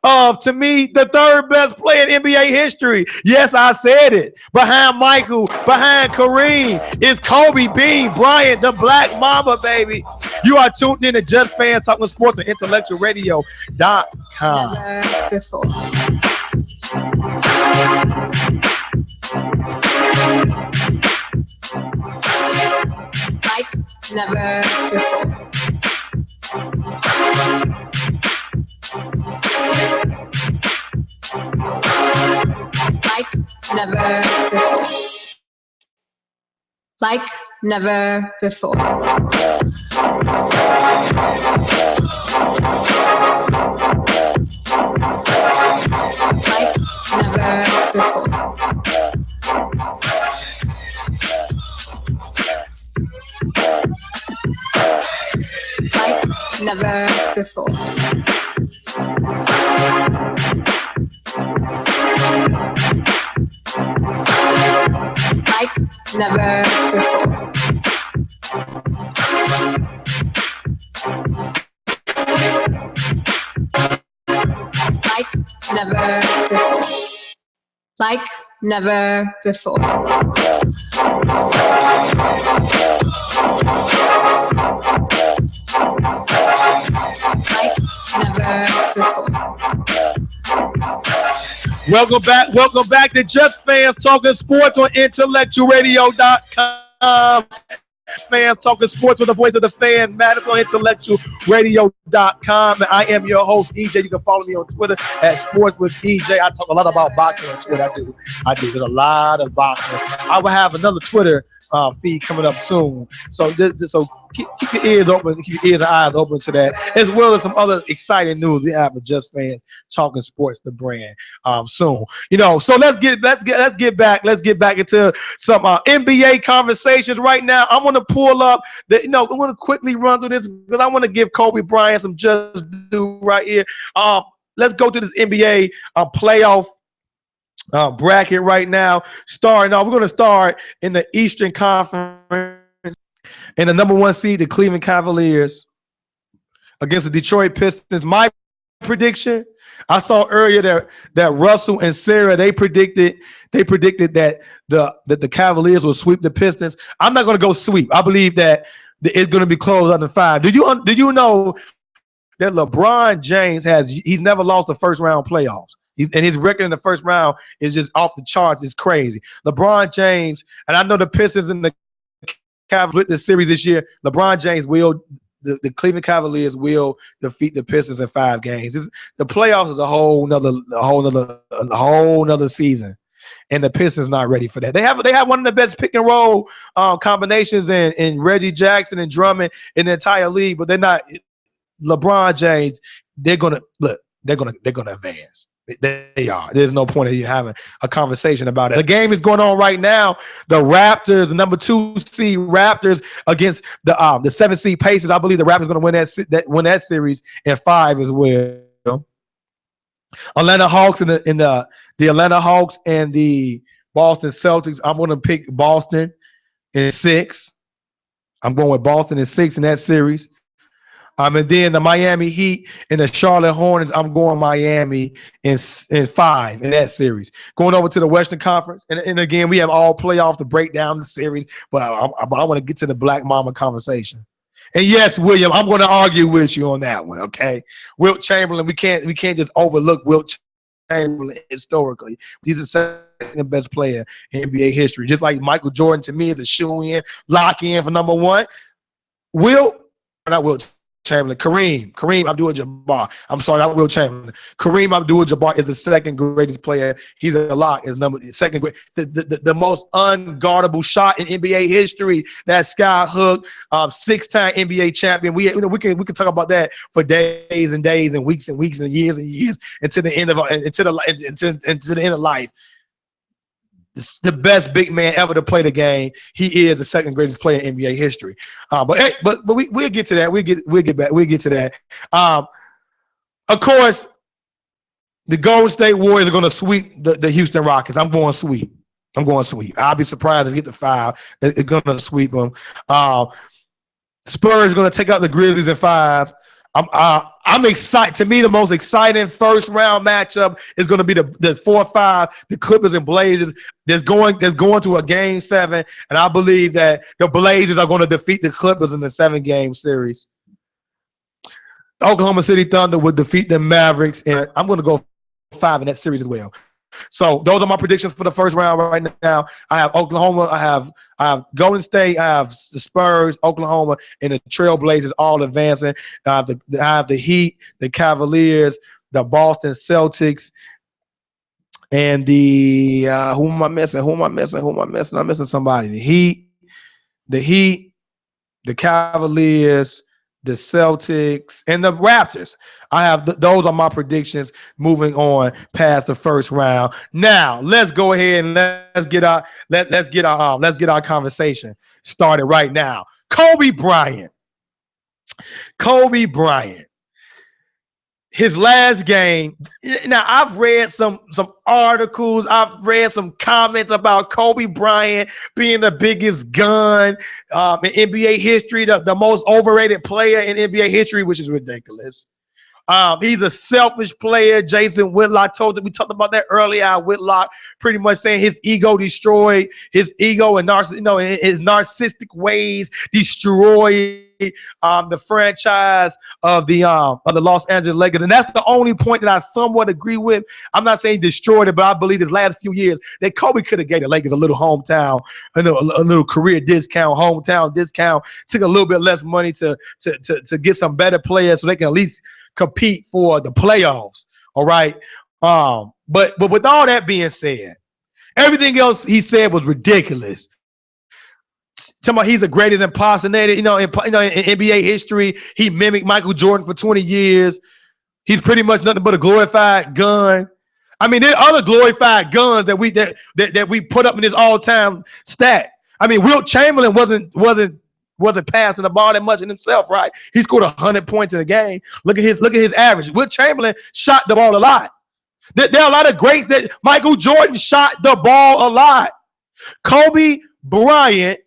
B: of, to me, the third best player in NBA history. Yes, I said it. Behind Michael, behind Kareem, is Kobe Bean Bryant, the Black Mamba, baby. You are tuned in to Just Fans Talking Sports on IntellectualRadio.com.
A: Never before. Like never before. Like never before. Like never before. Like never before. Like never before. Like never before. Like never before. Like never before. Like never before.
B: Welcome back to Just Fans Talking Sports on IntellectualRadio.com. Fans Talking Sports with the voice of the fan matters on IntellectualRadio.com. And I am your host, EJ. You can follow me on Twitter at Sports with EJ. I talk a lot about boxing on Twitter. I do. There's a lot of boxing. I will have another Twitter feed coming up soon. So keep your ears open, keep your ears and eyes open to that, as well as some other exciting news we have with Just Fans Talking Sports, the brand, soon. So let's get back into some NBA conversations right now. I'm gonna pull up I want to quickly run through this because I want to give Kobe Bryant some just due right here. Let's go to this NBA playoff bracket right now. We're going to start in the Eastern Conference, and the number 1 seed, the Cleveland Cavaliers, against the Detroit Pistons. My prediction, I saw earlier that Russell and Sarah, they predicted that the Cavaliers will sweep the Pistons. I'm not going to go sweep. I believe that it's going to be close under 5. Did you know that LeBron James he's never lost the first round playoffs? And his record in the first round is just off the charts. It's crazy. LeBron James, and I know the Pistons and the Cavaliers this series this year. LeBron James the Cleveland Cavaliers will defeat the Pistons in 5 games. The playoffs is a whole nother season, and the Pistons not ready for that. They have one of the best pick and roll combinations in Reggie Jackson and Drummond in the entire league, but they're not. LeBron James, they're gonna advance. They are. There's no point in you having a conversation about it. The game is going on right now. The Raptors, the number 2 seed Raptors against the 7 seed Pacers. I believe the Raptors are going to win that series in 5 as well. Atlanta Hawks and the Atlanta Hawks and the Boston Celtics. I'm going to pick Boston in 6. I'm going with Boston in 6 in that series. And then the Miami Heat and the Charlotte Hornets, I'm going Miami in 5 in that series. Going over to the Western Conference, and again, we have all playoffs to break down the series, but I want to get to the Black Mama conversation. And yes, William, I'm going to argue with you on that one. Okay, Wilt Chamberlain, we can't just overlook Wilt Chamberlain historically. He's the second best player in NBA history, just like Michael Jordan to me is a shoe-in, lock-in for number 1. Not Wilt Chamberlain, Kareem Abdul-Jabbar. I'm sorry, not Wilt Chamberlain. Kareem Abdul-Jabbar is the second greatest player. He's a lock. Is second great. The most unguardable shot in NBA history. That sky hook, 6-time NBA champion. We can talk about that for days and days and weeks and years until the end of life. The best big man ever to play the game. He is the second greatest player in NBA history. But we'll get to that. We'll get to that. Of course, the Golden State Warriors are going to sweep the Houston Rockets. I'm going sweep. I'll be surprised if we get the 5. They're going to sweep them. Spurs are going to take out the Grizzlies in 5. I'm excited. To me, the most exciting first round matchup is going to be the 4-5, the Clippers and Blazers. That's going to a game 7, and I believe that the Blazers are going to defeat the Clippers in the 7-game series. Oklahoma City Thunder would defeat the Mavericks, and I'm going to go 5 in that series as well. So those are my predictions for the first round right now. I have Oklahoma, I have Golden State, I have the Spurs, Oklahoma, and the Trailblazers all advancing. I have the Heat, the Cavaliers, the Boston Celtics, and the who am I missing? I'm missing somebody. The Heat, the Cavaliers, the Celtics, and the Raptors. I have those are my predictions moving on past the first round. Now let's go ahead and let's get our conversation started right now. Kobe Bryant. His last game. Now I've read some articles. I've read some comments about Kobe Bryant being the biggest gun in NBA history, the most overrated player in NBA history, which is ridiculous. He's a selfish player. Jason Whitlock we talked about that earlier. Whitlock pretty much saying his ego destroyed his ego and his narcissistic ways destroyed the franchise of the Los Angeles Lakers, and that's the only point that I somewhat agree with. I'm not saying destroyed it, but I believe this last few years that Kobe could have gave the Lakers a little hometown, a little career discount, hometown discount, took a little bit less money to get some better players so they can at least compete for the playoffs. All right. But with all that being said, everything else he said was ridiculous. Talking about he's the greatest impersonator, in NBA history. He mimicked Michael Jordan for 20 years. He's pretty much nothing but a glorified gun. I mean, there are other glorified guns that we put up in this all-time stat. I mean, Wilt Chamberlain wasn't passing the ball that much in himself, right? He scored 100 points in a game. Look at his average. Wilt Chamberlain shot the ball a lot. There are a lot of greats that Michael Jordan shot the ball a lot. Kobe Bryant,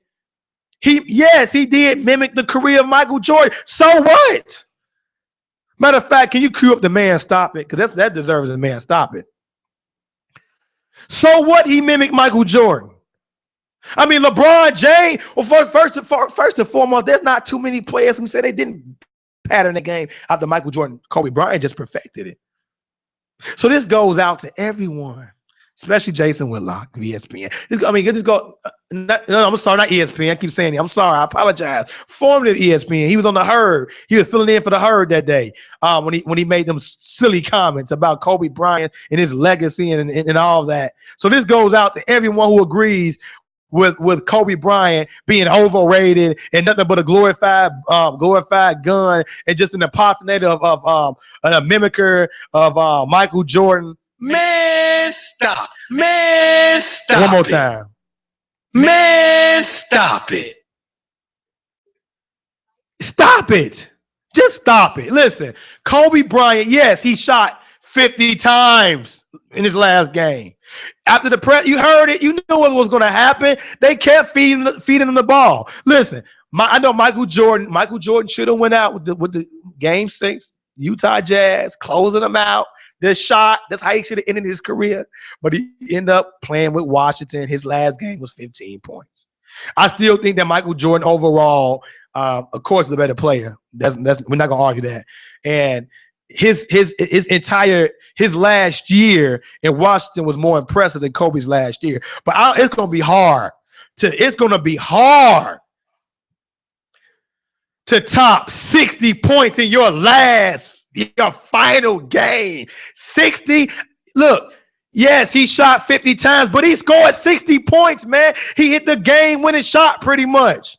B: he did mimic the career of Michael Jordan. So what? Matter of fact, can you cue up the man stop it? Because that deserves a man stop it. So what? He mimicked Michael Jordan. I mean, LeBron James. Well, first and foremost, there's not too many players who say they didn't pattern the game after Michael Jordan. Kobe Bryant just perfected it. So this goes out to everyone, especially Jason Whitlock of ESPN. I'm sorry, not ESPN. I keep saying it. I'm sorry. I apologize. Formerly ESPN. He was on the Herd. He was filling in for the Herd that day when he made them silly comments about Kobe Bryant and his legacy and all of that. So this goes out to everyone who agrees with Kobe Bryant being overrated and nothing but a glorified gun and just an impersonator of a mimicker of Michael Jordan.
C: Man, stop. Man, stop.
B: One more time.
C: Man, stop it.
B: Stop it. Just stop it. Listen, Kobe Bryant, yes, he shot 50 times in his last game. After the press, you heard it. You knew what was going to happen. They kept feeding him the ball. Listen, I know Michael Jordan. Michael Jordan should have went out with the Game 6, Utah Jazz, closing them out. The shot. That's how he should have ended his career. But he ended up playing with Washington. His last game was 15 points. I still think that Michael Jordan overall, of course, is the better player. That's we're not gonna argue that. And his last year in Washington was more impressive than Kobe's last year. But it's gonna be hard to top 60 points in your final game. 60. Look, yes, he shot 50 times, but he scored 60 points, man. He hit the game-winning shot pretty much.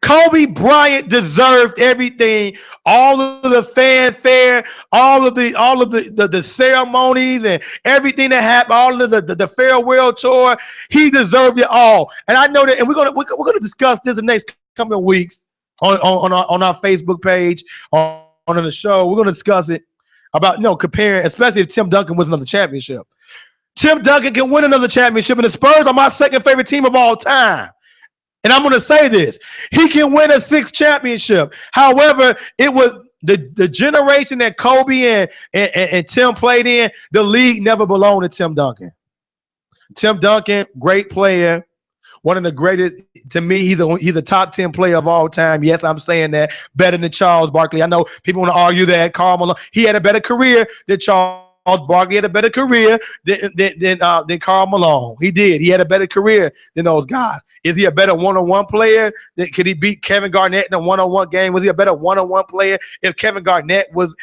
B: Kobe Bryant deserved everything, all of the fanfare, all of the ceremonies and everything that happened, all of the farewell tour. He deserved it all, and I know that. And we're gonna discuss this in the next coming weeks on our Facebook page, on the show. We're gonna discuss it about comparing, especially if Tim Duncan wins another championship. Tim Duncan can win another championship, and the Spurs are my second favorite team of all time. And I'm going to say this. He can win a 6th championship. However, it was the generation that Kobe and Tim played in, the league never belonged to Tim Duncan. Tim Duncan, great player. One of the greatest, to me, he's a top 10 player of all time. Yes, I'm saying that. Better than Charles Barkley. I know people want to argue that. Karl Malone, he had a better career than Charles Barkley. Had a better career than Karl Malone. He did. He had a better career than those guys. Is he a better one-on-one player? Could he beat Kevin Garnett in a one-on-one game? Was he a better one-on-one player? If Kevin Garnett was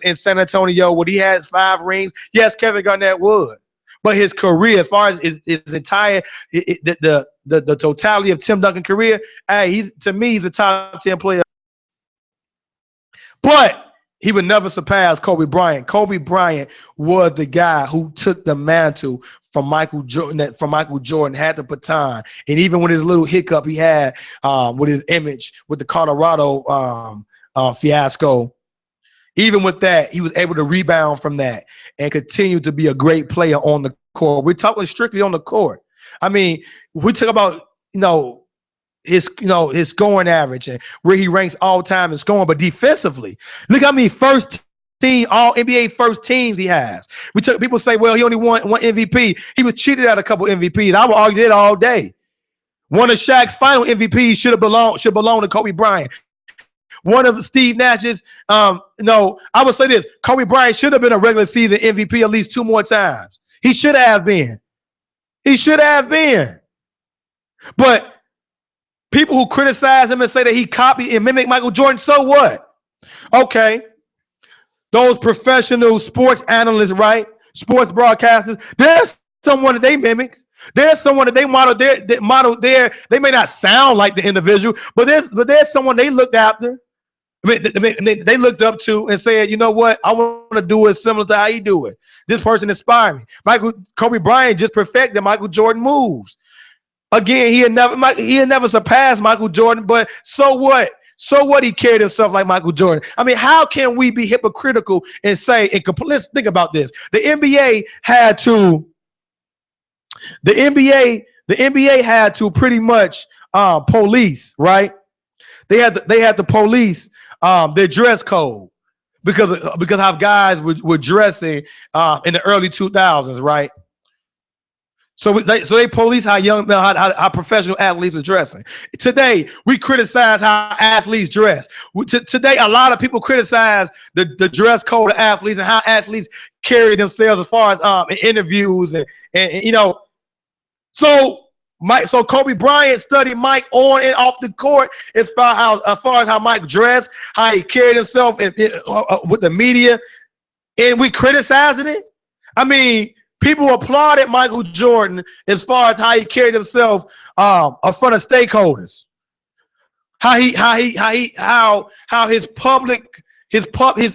B: in San Antonio, would he have 5 rings? Yes, Kevin Garnett would. But his career, as far as his entire the totality of Tim Duncan's career, he's a top 10 player. But he would never surpass Kobe Bryant. Kobe Bryant was the guy who took the mantle from Michael Jordan. Had the baton, and even with his little hiccup he had with his image with the Colorado fiasco, even with that, he was able to rebound from that and continue to be a great player on the court. We're talking strictly on the court. I mean, we talk about his scoring average and where he ranks all time in scoring, but defensively, look how many first team, all NBA first teams he has. People say, well, he only won one MVP. He was cheated at a couple MVPs. I would argue that all day. One of Shaq's final MVPs should belong to Kobe Bryant. One of Steve Nash's, I would say this: Kobe Bryant should have been a regular season MVP at least 2 more times. He should have been. But people who criticize him and say that he copied and mimicked Michael Jordan, so what? Okay. Those professional sports analysts, right? Sports broadcasters, there's someone that they mimic. There's someone that they model there. They may not sound like the individual, but there's someone they looked after. They looked up to and said, you know what? I want to do it similar to how you do it. This person inspired me. Kobe Bryant just perfected Michael Jordan moves. Again, he had never surpassed Michael Jordan, but so what? So what? He carried himself like Michael Jordan. I mean, how can we be hypocritical and say, let's think about this. The NBA had to pretty much police, right? They had to police their dress code because how guys were dressing in the early 2000s, right? So they police how professional athletes are dressing. Today, we criticize how athletes dress. Today, a lot of people criticize the dress code of athletes and how athletes carry themselves as far as in interviews and So Kobe Bryant studied Mike on and off the court as far as how Mike dressed, how he carried himself with the media, and we criticizing it. I mean, people applauded Michael Jordan as far as how he carried himself in front of stakeholders, how his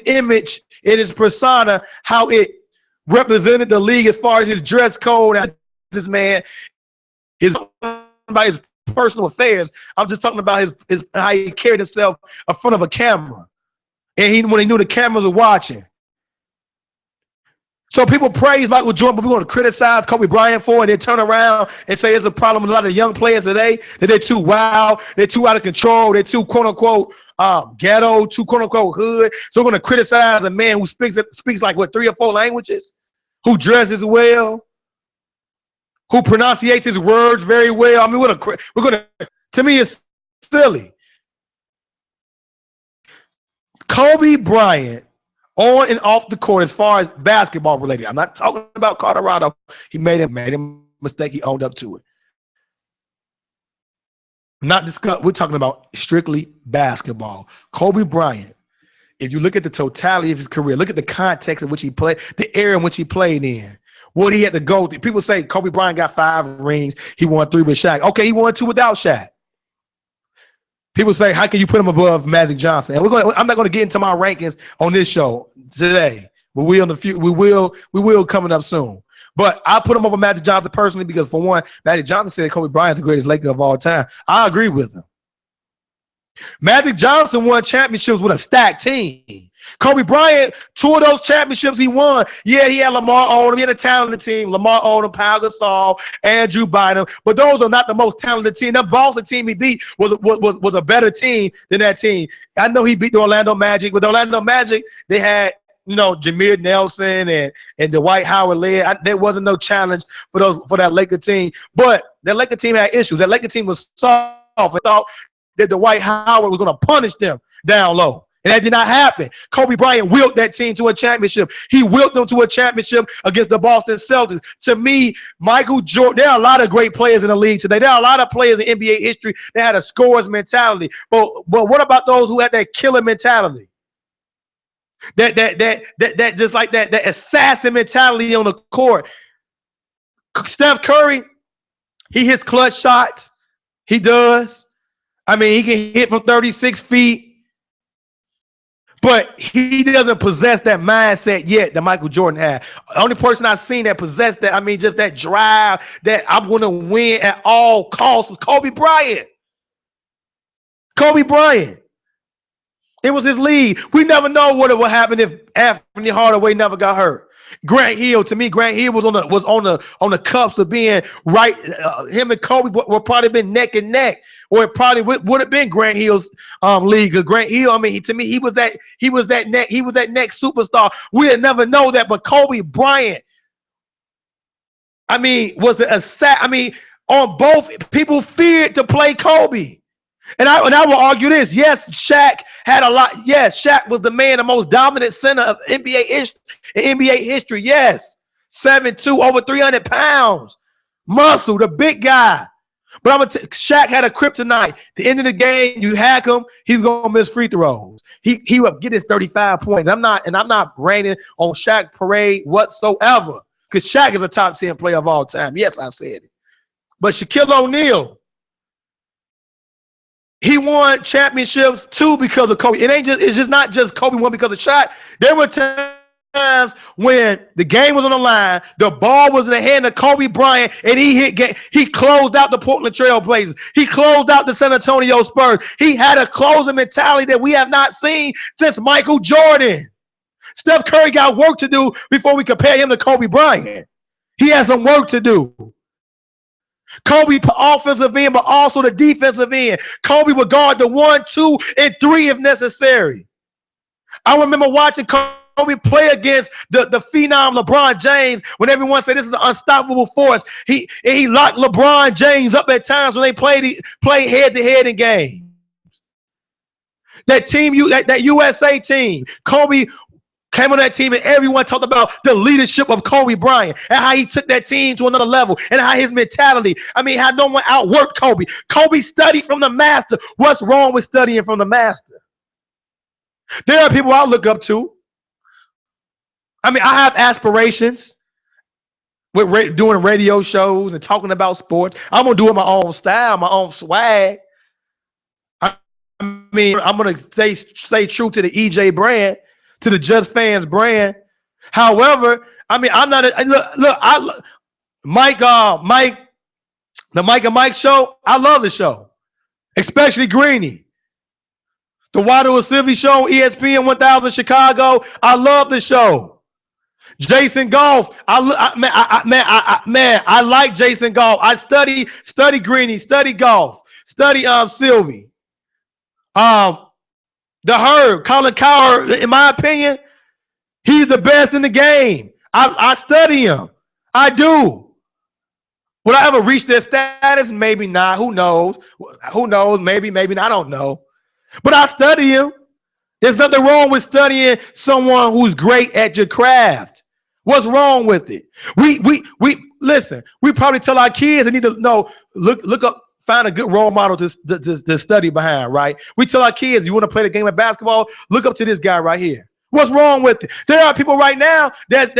B: image and his persona, how it represented the league as far as his dress code. And this man is about his personal affairs. I'm just talking about his how he carried himself in front of a camera, and when he knew the cameras were watching. So people praise Michael Jordan, but we want to criticize Kobe Bryant for it and then turn around and say it's a problem with a lot of young players today, that they're too wild, they're too out of control, they're too quote unquote ghetto, too quote unquote hood. So we're going to criticize a man who speaks like what, 3 or 4 languages, who dresses well, who pronunciates his words very well. I mean, we're going to, to me, it's silly. Kobe Bryant, on and off the court, as far as basketball related, I'm not talking about Colorado. He made a mistake. He owned up to it. Not discuss. We're talking about strictly basketball. Kobe Bryant, if you look at the totality of his career, look at the context in which he played, the era in which he played in, what he had to go through. People say Kobe Bryant got 5 rings. He won 3 with Shaq. Okay, he won 2 without Shaq. People say, how can you put him above Magic Johnson? And I'm not going to get into my rankings on this show today, but we will coming up soon. But I put him over Magic Johnson personally because, for one, Magic Johnson said Kobe Bryant is the greatest Laker of all time. I agree with him. Magic Johnson won championships with a stacked team. Kobe Bryant, 2 of those championships he won. Yeah, he had Lamar Odom. He had a talented team. Lamar Odom, Pau Gasol, Andrew Bynum. But those are not the most talented team. That Boston team he beat was a better team than that team. I know he beat the Orlando Magic, but the Orlando Magic, they had, Jameer Nelson and Dwight Howard led. There wasn't no challenge for that Laker team. But that Laker team had issues. That Laker team was soft. I thought that Dwight Howard was going to punish them down low. And that did not happen. Kobe Bryant willed that team to a championship. He willed them to a championship against the Boston Celtics. To me, Michael Jordan, there are a lot of great players in the league today. There are a lot of players in NBA history that had a scorer's mentality. But what about those who had that killer mentality? That just like that assassin mentality on the court. Steph Curry, he hits clutch shots. He does. I mean, he can hit from 36 feet. But he doesn't possess that mindset yet that Michael Jordan had. The only person I've seen that possessed that, just that drive, that I'm going to win at all costs, was Kobe Bryant. Kobe Bryant. It was his lead. We never know what would happen if Anthony Hardaway never got hurt. Grant Hill, to me, Grant Hill was on the cusp of being right. Him and Kobe would probably been neck and neck, or it probably would have been Grant Hill's league. Grant Hill, to me, he was that next superstar. We'll never know that, but Kobe Bryant, was on both. People feared to play Kobe. And I will argue this. Yes, Shaq had a lot. Yes, Shaq was the man, the most dominant center of NBA history. Yes, 7'2", over 300 pounds, muscle, the big guy. But Shaq had a kryptonite. The end of the game, you hack him, he's gonna miss free throws. He would get his 35 points. I'm not raining on Shaq parade whatsoever, because Shaq is a top 10 player of all time. Yes, I said it. But Shaquille O'Neal, he won championships too because of Kobe. It's just not just Kobe won because of Shaq. There were times when the game was on the line, the ball was in the hand of Kobe Bryant, and he closed out the Portland Trail Blazers. He closed out the San Antonio Spurs. He had a closing mentality that we have not seen since Michael Jordan. Steph Curry got work to do before we compare him to Kobe Bryant. He has some work to do. Kobe offensive end, but also the defensive end. Kobe would guard the 1, 2, and 3 if necessary. I remember watching Kobe play against the phenom LeBron James when everyone said this is an unstoppable force. He locked LeBron James up at times when they played head-to-head in games. That team, that USA team, Kobe came on that team, and everyone talked about the leadership of Kobe Bryant and how he took that team to another level and how his mentality, how no one outworked Kobe. Kobe studied from the master. What's wrong with studying from the master? There are people I look up to. I have aspirations with doing radio shows and talking about sports. I'm going to do it my own style, my own swag. I'm going to stay true to the EJ brand, to the Just Fans brand. However, I'm not Mike, the Mike and Mike show. I love the show, especially Greeny. The Waddle and Sylvie show, ESPN 1000 Chicago. I love the show. Jason Goff. I like Jason Goff. I study Greeny, study Goff, study Sylvie. The Herb, Colin Cowherd, in my opinion, he's the best in the game. I study him. I do. Will I ever reach their status? Maybe not. Who knows? Who knows? Maybe not. I don't know. But I study him. There's nothing wrong with studying someone who's great at your craft. What's wrong with it? We listen. We probably tell our kids they need to know. Look up. Find a good role model to study behind, right? We tell our kids, you want to play the game of basketball? Look up to this guy right here. What's wrong with it? There are people right now that's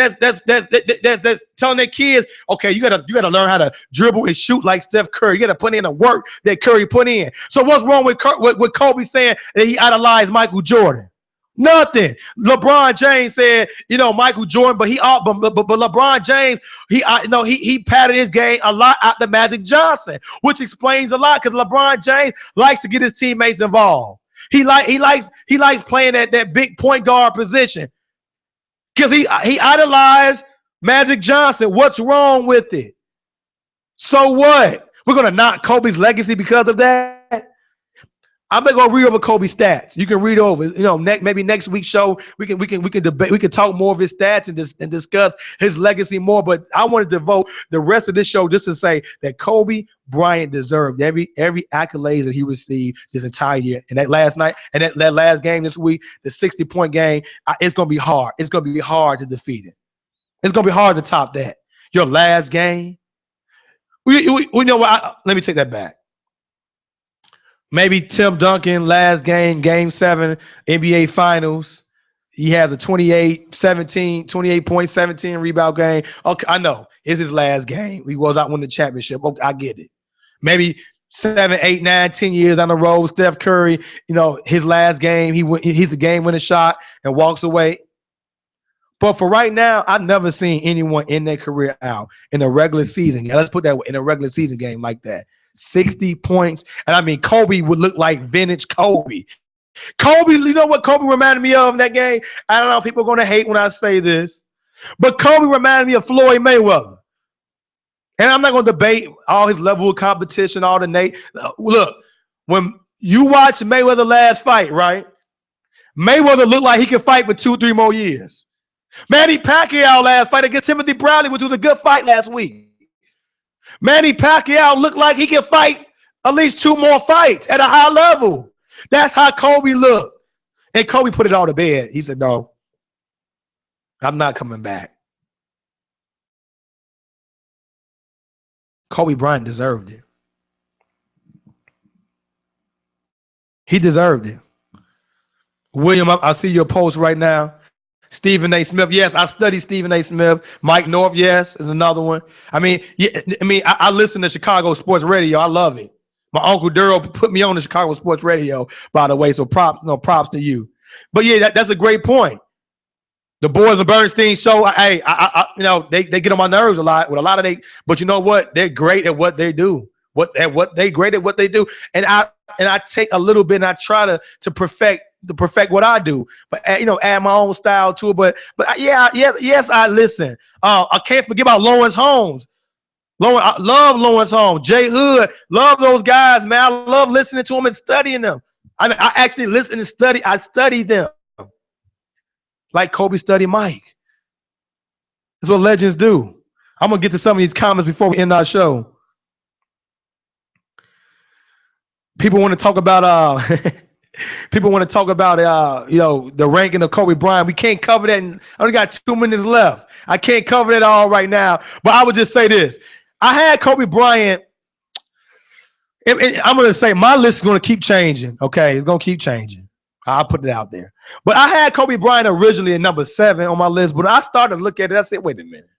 B: telling their kids, okay, you gotta learn how to dribble and shoot like Steph Curry. You gotta put in the work that Curry put in. So what's wrong with Kobe saying that he idolized Michael Jordan? Nothing. LeBron James said, Michael Jordan, but LeBron James, he patterned his game a lot after Magic Johnson, which explains a lot because LeBron James likes to get his teammates involved. He likes playing at that big point guard position because he idolized Magic Johnson. What's wrong with it? So what? We're gonna knock Kobe's legacy because of that? I'm not gonna read over Kobe's stats. You can read over, maybe next week's show we can debate. We can talk more of his stats and discuss his legacy more. But I wanted to devote the rest of this show just to say that Kobe Bryant deserved every accolade that he received this entire year. And that last night and that last game this week, the 60-point game, it's gonna be hard. It's gonna be hard to defeat it. It's gonna be hard to top that. Your last game. We know what? Let me take that back. Maybe Tim Duncan, last game, game 7, NBA Finals. He has a 28 point, 17 rebound game. Okay, I know. It's his last game. He goes out win the championship. Okay, I get it. Maybe 7, 8, 9, 10 years down the road, Steph Curry, his last game, he's a game-winning shot and walks away. But for right now, I've never seen anyone in their career out in a regular season. Yeah, let's put that in a regular season game like that. 60 points. And I mean, Kobe would look like vintage Kobe. Kobe, you know what Kobe reminded me of in that game? I don't know. People are going to hate when I say this. But Kobe reminded me of Floyd Mayweather. And I'm not going to debate all his level of competition, all the Nate. Look, when you watch Mayweather last fight, right? Mayweather looked like he could fight for 2-3 more years. Manny Pacquiao last fight against Timothy Bradley, which was a good fight last week. Manny Pacquiao looked like he could fight at least 2 more fights at a high level. That's how Kobe looked. And Kobe put it all to bed. He said, no, I'm not coming back. Kobe Bryant deserved it. He deserved it. William, I see your post right now. Stephen A. Smith, yes, I study Stephen A. Smith. Mike North, yes, is another one. I listen to Chicago Sports Radio. I love it. My Uncle Duro put me on the Chicago Sports Radio, by the way. So props to you. But yeah, that's a great point. The Boys and Bernstein show, hey, they get on my nerves a lot with a lot of but you know what? They're great at what they do. They great at what they do. And I take a little bit and I try to perfect what I do, but add my own style to it. But yes, I listen. I can't forget about Lawrence Holmes. I love Lawrence Holmes, Jay Hood, love those guys, man. I love listening to them and studying them. I actually listen and study. I study them like Kobe studied Mike. That's what legends do. I'm gonna get to some of these comments before we end our show. People want to talk about the ranking of Kobe Bryant. We can't cover that. I only got 2 minutes left. I can't cover it all right now. But I would just say this. I had Kobe Bryant. I'm going to say my list is going to keep changing. Okay, it's going to keep changing. I'll put it out there. But I had Kobe Bryant originally at number 7 on my list. But I started to look at it. I said, wait a minute.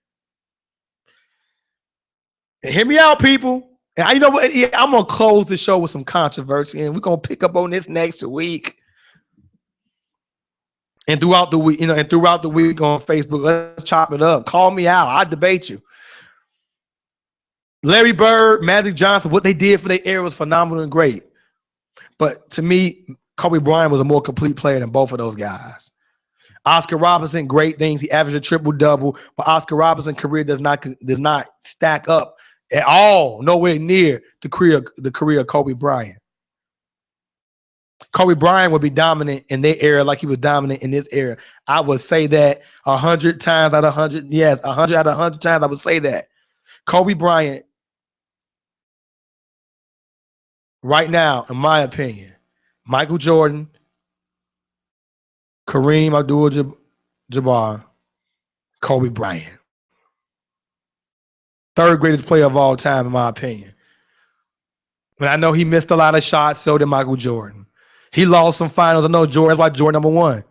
B: And hear me out, people. And I'm going to close the show with some controversy. And we're going to pick up on this next week. And throughout the week, on Facebook, let's chop it up. Call me out. I'll debate you. Larry Bird, Magic Johnson, what they did for their era was phenomenal and great. But to me, Kobe Bryant was a more complete player than both of those guys. Oscar Robertson, great things. He averaged a triple double, but Oscar Robertson's career does not stack up at all, nowhere near the career of Kobe Bryant. Kobe Bryant would be dominant in their era like he was dominant in this era. I would say that 100 times out of 100. Yes, 100 out of 100 times I would say that. Kobe Bryant, right now, in my opinion, Michael Jordan, Kareem Abdul-Jabbar, Kobe Bryant. Third greatest player of all time, in my opinion. And I know he missed a lot of shots, so did Michael Jordan. He lost some finals. I know Jordan. That's why Jordan #1.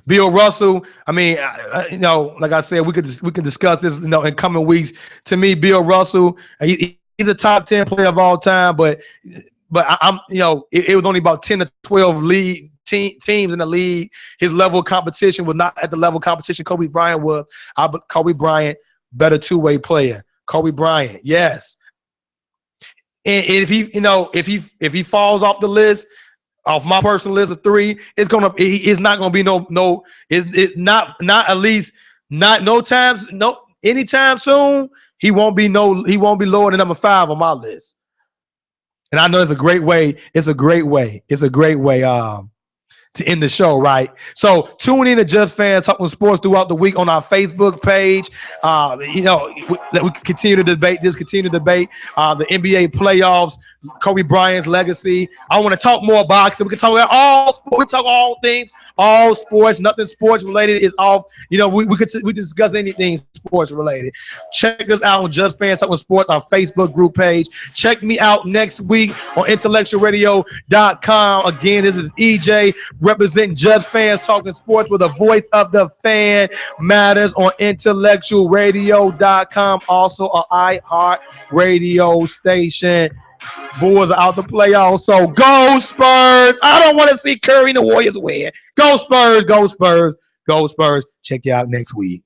B: Bill Russell. I mean, like I said, we can discuss this, in coming weeks. To me, Bill Russell, he's a top 10 player of all time. But I'm, it was only about 10 to 12 league teams in the league. His level of competition was not at the level of competition Kobe Bryant was. Kobe Bryant, better two-way player. Kobe Bryant, yes. And if he falls off the list, off my personal list of 3, it's not gonna be anytime soon. He won't be lower than number 5 on my list. And I know it's a great way to end the show, right? So tune in to Just Fans Talking Sports throughout the week on our Facebook page. We continue to debate the NBA playoffs, Kobe Bryant's legacy. I want to talk more boxing. We can talk about all sports. We talk all things, all sports. Nothing sports related is off. We discuss anything sports related. Check us out on Just Fans Talking Sports, our Facebook group page. Check me out next week on IntellectualRadio.com. Again, this is EJ representing Just Fans Talking Sports with a voice of the fan matters on IntellectualRadio.com. Also on iHeart Radio station. Bulls are out the playoffs, so go Spurs! I don't want to see Curry and the Warriors win. Go Spurs! Go Spurs! Go Spurs! Check you out next week.